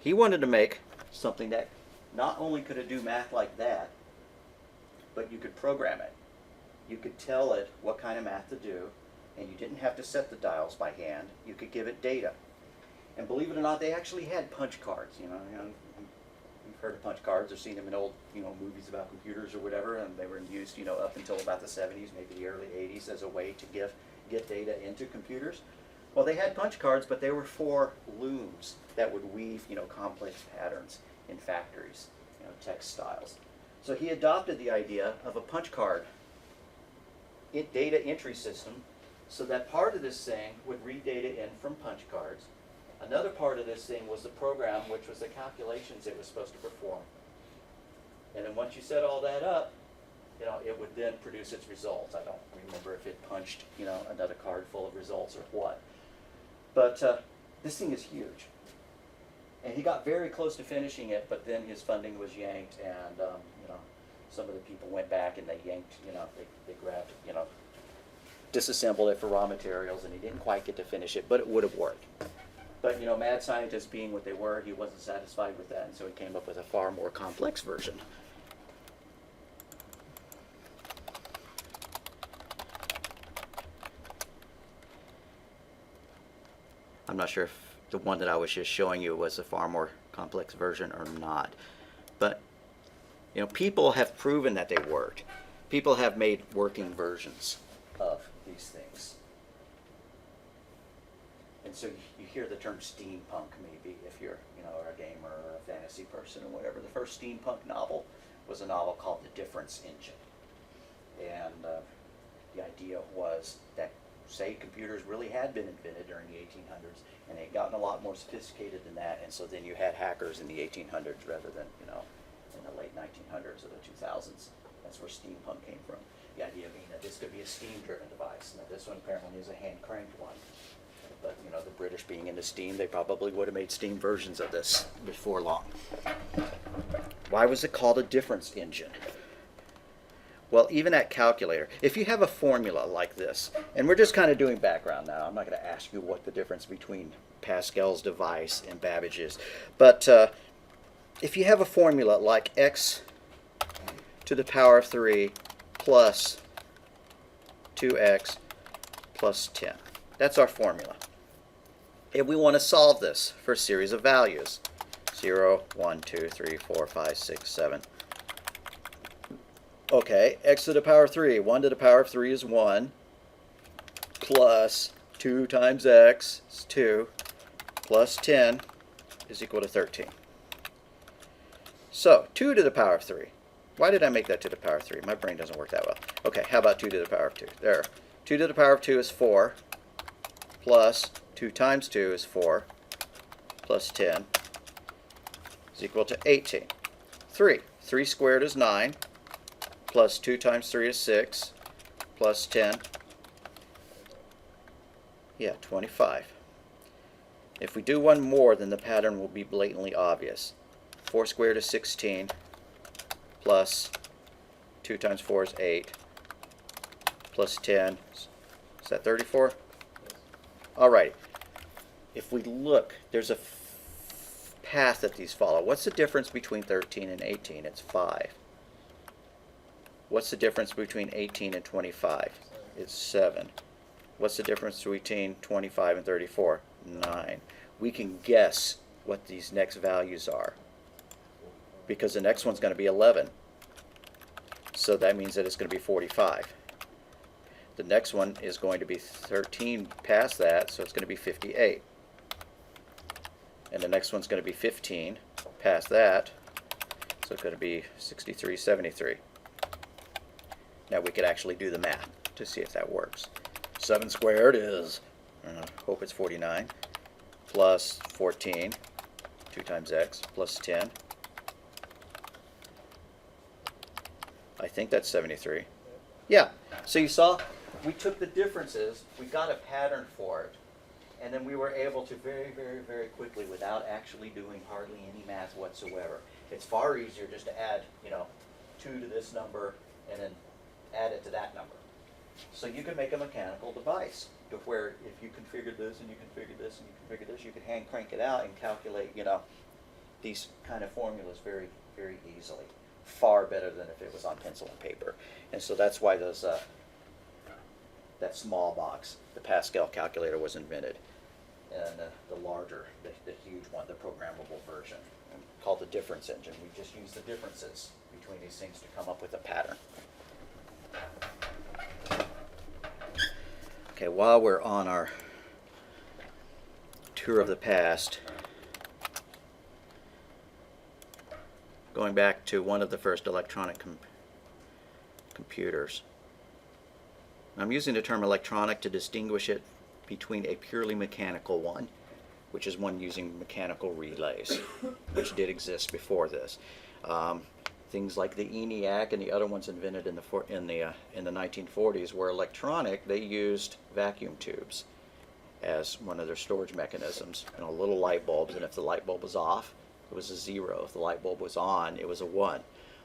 He wanted to make something that not only could it do math like that, but you could program it. You could tell it what kind of math to do, and you didn't have to set the dials by hand. You could give it data. And believe it or not, they actually had punch cards. You've heard of punch cards or seen them in old, movies about computers or whatever, and they were used, up until about the 70s, maybe the early 80s, as a way to get data into computers. Well, they had punch cards, but they were for looms that would weave, complex patterns in factories, textiles. So he adopted the idea of a punch card data entry system, so that part of this thing would read data in from punch cards. Another part of this thing was the program, which was the calculations it was supposed to perform. And then once you set all that up, it would then produce its results. I don't remember if it punched, another card full of results or what. But this thing is huge. And he got very close to finishing it, but then his funding was yanked, and some of the people went back and they yanked, they grabbed, disassembled it for raw materials, and he didn't quite get to finish it, but it would have worked. But mad scientists being what they were, he wasn't satisfied with that, and so he came up with a far more complex version. I'm not sure if the one that I was just showing you was a far more complex version or not. But, you know, people have proven that they worked. People have made working versions of these things. And so you hear the term steampunk maybe if you're, you know, a gamer or a fantasy person or whatever. The first steampunk novel was a novel called The Difference Engine. And the idea was that, say, computers really had been invented during the 1800s, and they had gotten a lot more sophisticated than that, and so then you had hackers in the 1800s rather than, you know, in the late 1900s or the 2000s. That's where steampunk came from. The idea being that this could be a steam-driven device. Now, this one apparently is a hand-cranked one. But, you know, the British being into steam, they probably would have made steam versions of this before long. Why was it called a difference engine? Well, even at calculator, if you have a formula like this, and we're just kind of doing background now, I'm not going to ask you what the difference between Pascal's device and Babbage is, but if you have a formula like x to the power of 3 plus 2x plus 10, that's our formula. And we want to solve this for a series of values. 0, 1, 2, 3, 4, 5, 6, 7. Okay, x to the power of 3. 1 to the power of 3 is 1. Plus 2 times x is 2. Plus 10 is equal to 13. So, 2 to the power of 3. Why did I make that to the power of 3? My brain doesn't work that well. Okay, how about 2 to the power of 2? There. 2 to the power of 2 is 4. Plus 2 times 2 is 4. Plus 10 is equal to 18. 3. 3 squared is 9. Plus 2 times 3 is 6. Plus 10. Yeah, 25. If we do one more, then the pattern will be blatantly obvious. 4 squared is 16. Plus 2 times 4 is 8. Plus 10. Is that 34? All right. If we look, there's a path that these follow. What's the difference between 13 and 18? It's 5. What's the difference between 18 and 25? It's 7. What's the difference between 25 and 34? 9. We can guess what these next values are because the next one's going to be 11. So that means that it's going to be 45. The next one is going to be 13 past that, so it's going to be 58. And the next one's going to be 15 past that, so it's going to be 63, 73. Now we could actually do the math to see if that works. 7 squared is, hope it's 49, plus 14, 2 times x, plus 10. I think that's 73. Yeah, so you saw, we took the differences, we got a pattern for it, and then we were able to very, very, very quickly, without actually doing hardly any math whatsoever. It's far easier just to add, you know, 2 to this number and then add it to that number. So you can make a mechanical device to where if you configure this and you configure this and you configure this, you can hand crank it out and calculate, you know, these kind of formulas very, very easily. Far better than if it was on pencil and paper. And so that's why those that small box, the Pascal calculator, was invented. And the larger, the huge one, the programmable version, called the difference engine. We just use the differences between these things to come up with a pattern. Okay, while we're on our tour of the past, going back to one of the first electronic computers. I'm using the term electronic to distinguish it between a purely mechanical one, which is one using mechanical relays, which did exist before this. Things like the ENIAC and the other ones invented in the 1940s were electronic. They used vacuum tubes as one of their storage mechanisms, you know, little light bulbs, and if the light bulb was off, it was a 0. If the light bulb was on, it was a 1.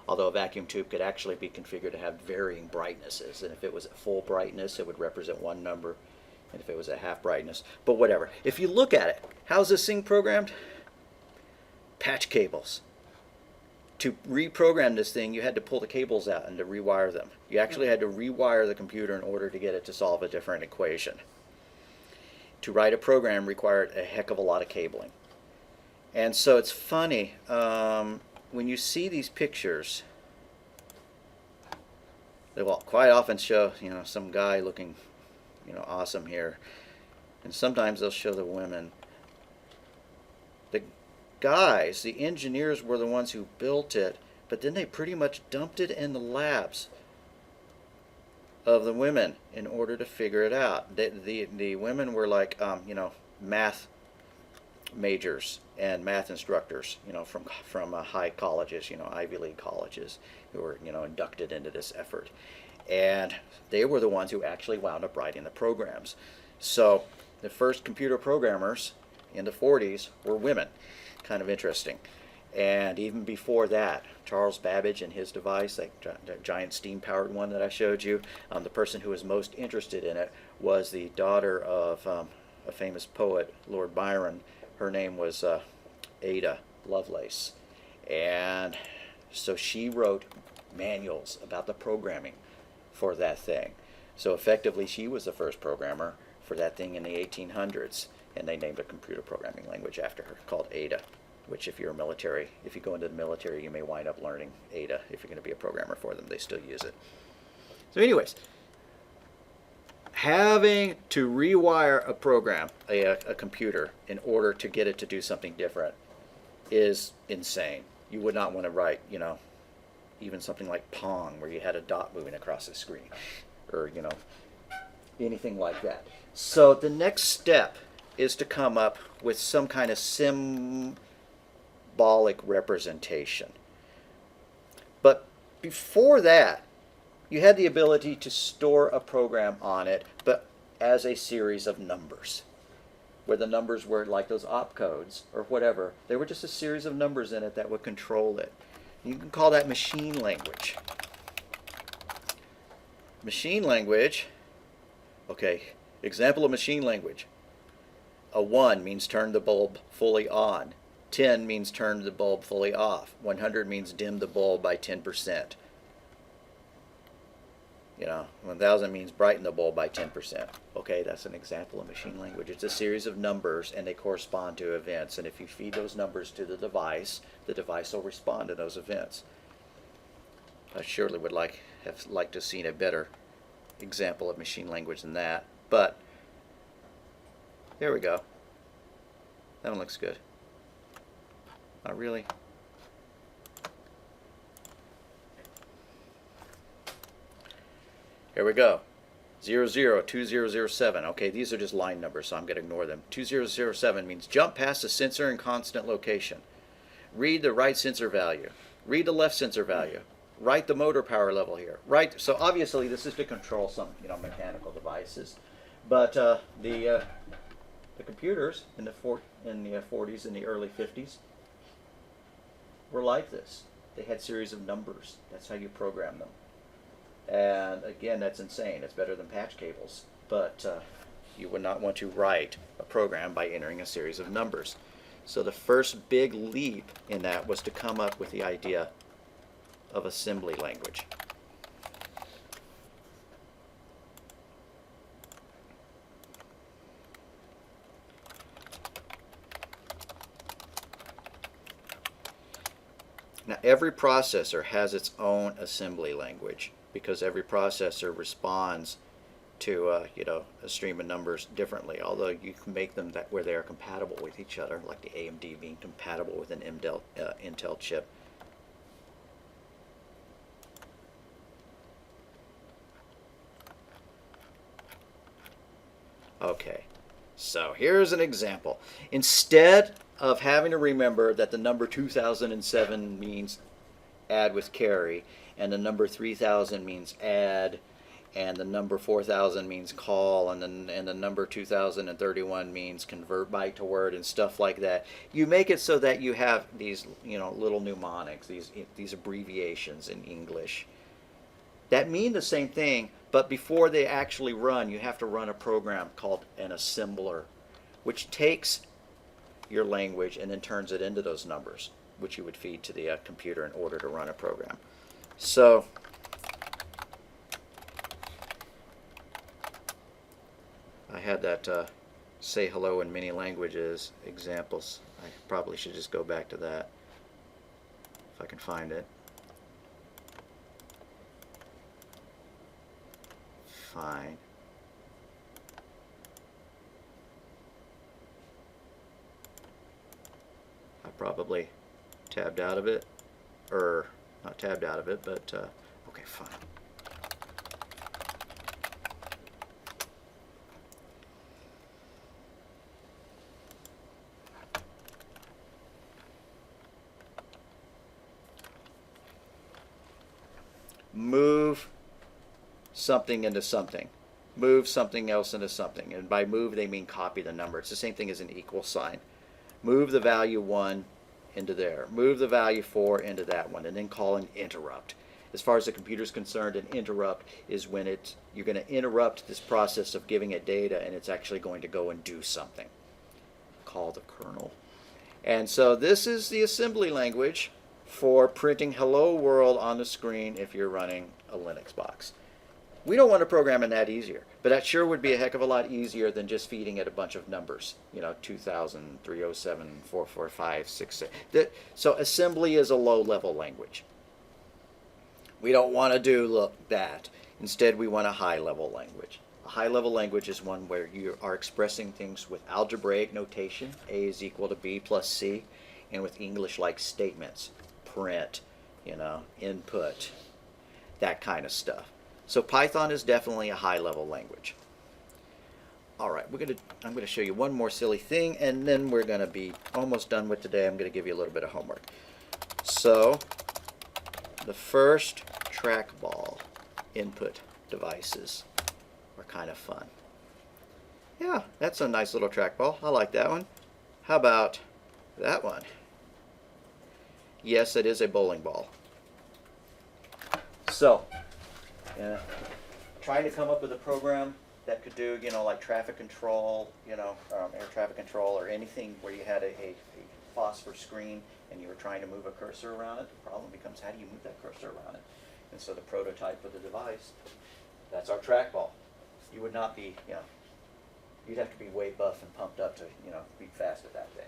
Although a vacuum tube could actually be configured to have varying brightnesses, and if it was at full brightness, it would represent one number, and if it was at half brightness, but whatever. If you look at it, how's this thing programmed? Patch cables. To reprogram this thing, you had to pull the cables out and to rewire them. You actually had to rewire the computer in order to get it to solve a different equation. to write a program required a heck of a lot of cabling. And so it's funny, when you see these pictures, they will quite often show, some guy looking, awesome here. And sometimes they'll show the women. The guys, the engineers, were the ones who built it, but then they pretty much dumped it in the labs of the women in order to figure it out. The women were like, math majors and math instructors, from high colleges, Ivy League colleges, who were, inducted into this effort. And they were the ones who actually wound up writing the programs. So the first computer programmers in the 40s were women. Kind of interesting. And even before that, Charles Babbage and his device, that giant steam-powered one that I showed you, the person who was most interested in it was the daughter of a famous poet, Lord Byron. Her name was Ada Lovelace. And so she wrote manuals about the programming for that thing. So effectively, she was the first programmer for that thing in the 1800s. And they named a computer programming language after her called Ada, which if you're military, if you go into the military, you may wind up learning Ada if you're going to be a programmer for them. They still use it. So anyways, having to rewire a program, a computer, in order to get it to do something different is insane. You would not want to write, even something like Pong, where you had a dot moving across the screen, or, anything like that. So the next step is to come up with some kind of symbolic representation. But before that, you had the ability to store a program on it, but as a series of numbers, where the numbers were like those opcodes or whatever. They were just a series of numbers in it that would control it. You can call that machine language. Machine language, okay, example of machine language. A 1 means turn the bulb fully on. 10 means turn the bulb fully off. 100 means dim the bulb by 10%. 1000 means brighten the bulb by 10%. Okay, that's an example of machine language. It's a series of numbers, and they correspond to events. And if you feed those numbers to the device will respond to those events. I surely would have liked to have seen a better example of machine language than that. But there we go. That one looks good. Not really. Here we go. 002007. Okay, these are just line numbers, so I'm going to ignore them. 2007 means jump past the sensor in constant location. Read the right sensor value. Read the left sensor value. Write the motor power level here. Right. So obviously this is to control some mechanical devices, but the computers in the 40s and the early 50s were like this. They had series of numbers. That's how you program them. And again, that's insane. It's better than patch cables. But you would not want to write a program by entering a series of numbers. So the first big leap in that was to come up with the idea of assembly language. Now every processor has its own assembly language, because every processor responds to a stream of numbers differently, although you can make them that where they are compatible with each other, like the AMD being compatible with an Intel chip. Okay, so here's an example. Instead of having to remember that the number 2007 means add with carry, and the number 3000 means add, and the number 4000 means call, and the number 2031 means convert byte to word and stuff like that. You make it so that you have these little mnemonics, these abbreviations in English that mean the same thing, but before they actually run, you have to run a program called an assembler, which takes your language and then turns it into those numbers, which you would feed to the computer in order to run a program. So I had that say hello in many languages examples. I probably should just go back to that if I can find it. Fine. I probably tabbed out of it, or not tabbed out of it, but okay, fine. Move something into something. Move something else into something. And by move, they mean copy the number. It's the same thing as an equal sign. Move the value 1 into there. Move the value 4 into that one. And then call an interrupt. As far as the computer is concerned, an interrupt is when you're going to interrupt this process of giving it data, and it's actually going to go and do something. Call the kernel. And so this is the assembly language for printing hello world on the screen if you're running a Linux box. We don't want to program it that easier, but that sure would be a heck of a lot easier than just feeding it a bunch of numbers, 2000, 307, 445, 66. So assembly is a low-level language. We don't want to do that. Instead, we want a high-level language. A high-level language is one where you are expressing things with algebraic notation, A is equal to B plus C, and with English-like statements, print, input, that kind of stuff. So Python is definitely a high-level language. All right, I'm going to show you one more silly thing, and then we're going to be almost done with today. I'm going to give you a little bit of homework. So the first trackball input devices are kind of fun. Yeah, that's a nice little trackball. I like that one. How about that one? Yes, it is a bowling ball. So, trying to come up with a program that could do, like traffic control, air traffic control, or anything where you had a phosphor screen and you were trying to move a cursor around it. The problem becomes, how do you move that cursor around it? And so the prototype for the device, that's our trackball. You would not be, you'd have to be way buff and pumped up to, be fast at that thing.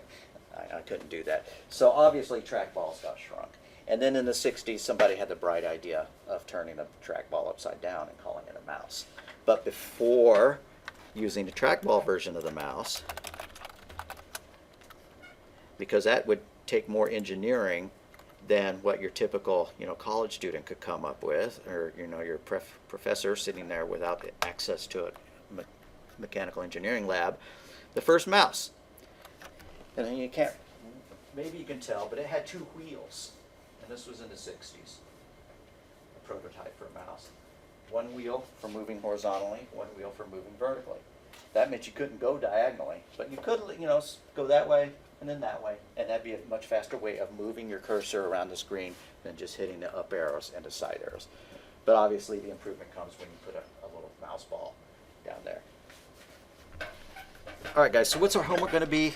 I couldn't do that. So obviously trackballs got shrunk. And then in the 60s, somebody had the bright idea of turning the trackball upside down and calling it a mouse. But before using the trackball version of the mouse, because that would take more engineering than what your typical, college student could come up with, or, your professor sitting there without access to a mechanical engineering lab, the first mouse. And then maybe you can tell, but it had 2 wheels. And this was in the 60s, a prototype for a mouse. 1 wheel for moving horizontally, 1 wheel for moving vertically. That meant you couldn't go diagonally, but you could, go that way and then that way, and that'd be a much faster way of moving your cursor around the screen than just hitting the up arrows and the side arrows. But obviously the improvement comes when you put a little mouse ball down there. All right, guys, so what's our homework going to be?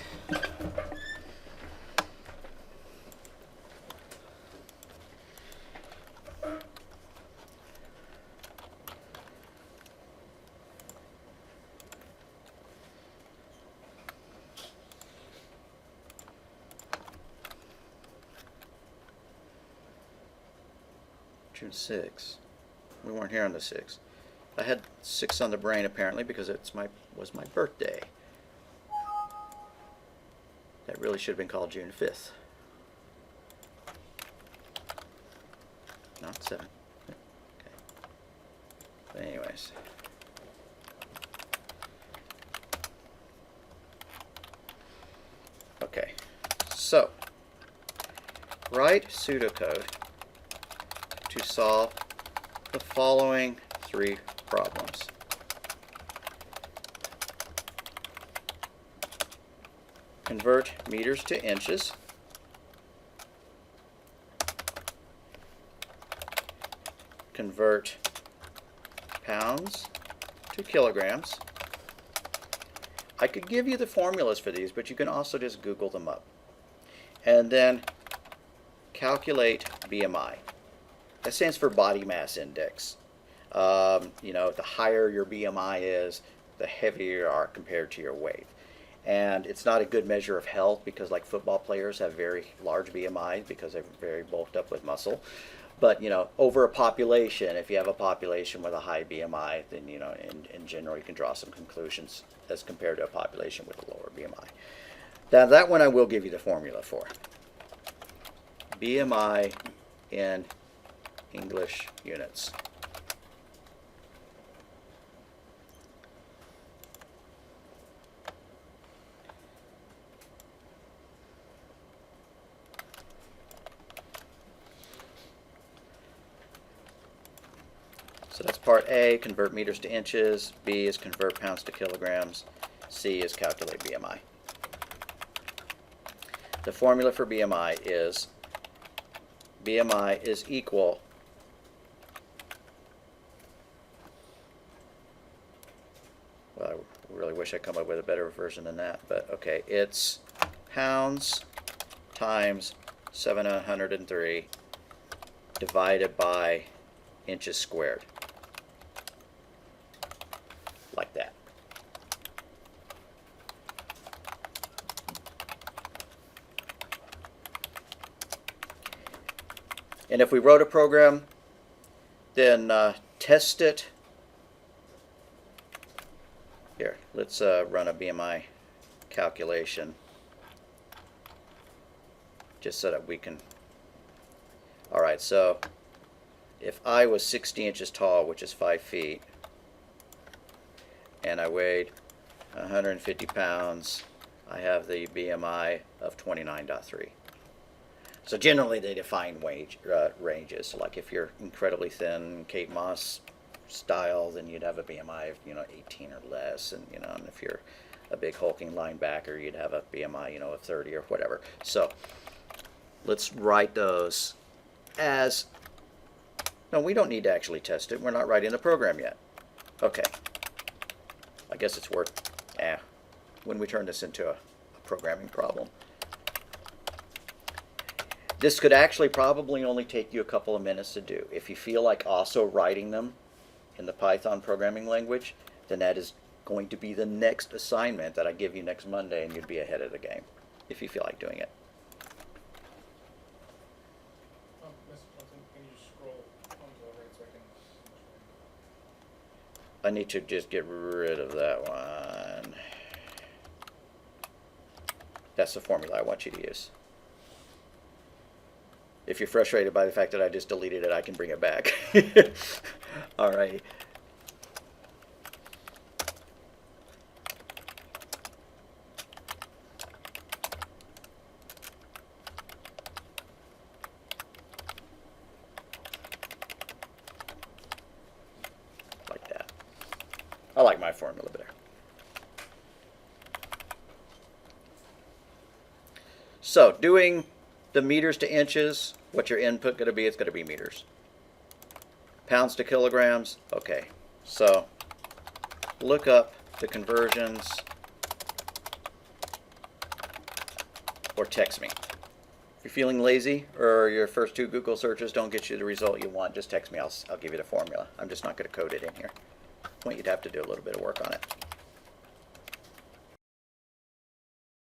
June 6th. We weren't here on the 6th. I had 6 on the brain apparently because it was my birthday. That really should have been called June 5th. Not 7. Okay. But anyways. Okay. So, write pseudocode to solve the following 3 problems. Convert meters to inches. Convert pounds to kilograms. I could give you the formulas for these, but you can also just Google them up. And then calculate BMI. That stands for body mass index. The higher your BMI is, the heavier you are compared to your weight. And it's not a good measure of health because like football players have very large BMI because they're very bulked up with muscle. But, you know, over a population, if you have a population with a high BMI, then, you know, in general, you can draw some conclusions as compared to a population with a lower BMI. Now, that one I will give you the formula for. BMI in English units. So that's part A, convert meters to inches. B is convert pounds to kilograms. C is calculate BMI. The formula for BMI is equal well, I really wish I'd come up with a better version than that, but okay, it's pounds times 703 divided by inches squared. Like that. And if we wrote a program, then test it. Here, let's run a BMI calculation just so that we can. All right, so if I was 60 inches tall, which is 5 feet, and I weighed 150 pounds, I have the BMI of 29.3. So generally they define ranges. So like if you're incredibly thin, Kate Moss style, then you'd have a BMI of 18 or less, and and if you're a big hulking linebacker, you'd have a BMI of 30 or whatever. So let's write those as. No, we don't need to actually test it. We're not writing the program yet. Okay. I guess it's worth, when we turn this into a programming problem. This could actually probably only take you a couple of minutes to do. If you feel like also writing them in the Python programming language, then that is going to be the next assignment that I give you next Monday, and you'd be ahead of the game if you feel like doing it. Mr. Johnson, can you scroll onto the right so I can? I need to just get rid of that one. That's the formula I want you to use. If you're frustrated by the fact that I just deleted it, I can bring it back. All right. Like that. I like my formula better. So doing the meters to inches, what's your input going to be? It's going to be meters. Pounds to kilograms, okay. So look up the conversions or text me. If you're feeling lazy or your first 2 Google searches don't get you the result you want, just text me. I'll give you the formula. I'm just not going to code it in here. I want you to have to do a little bit of work on it.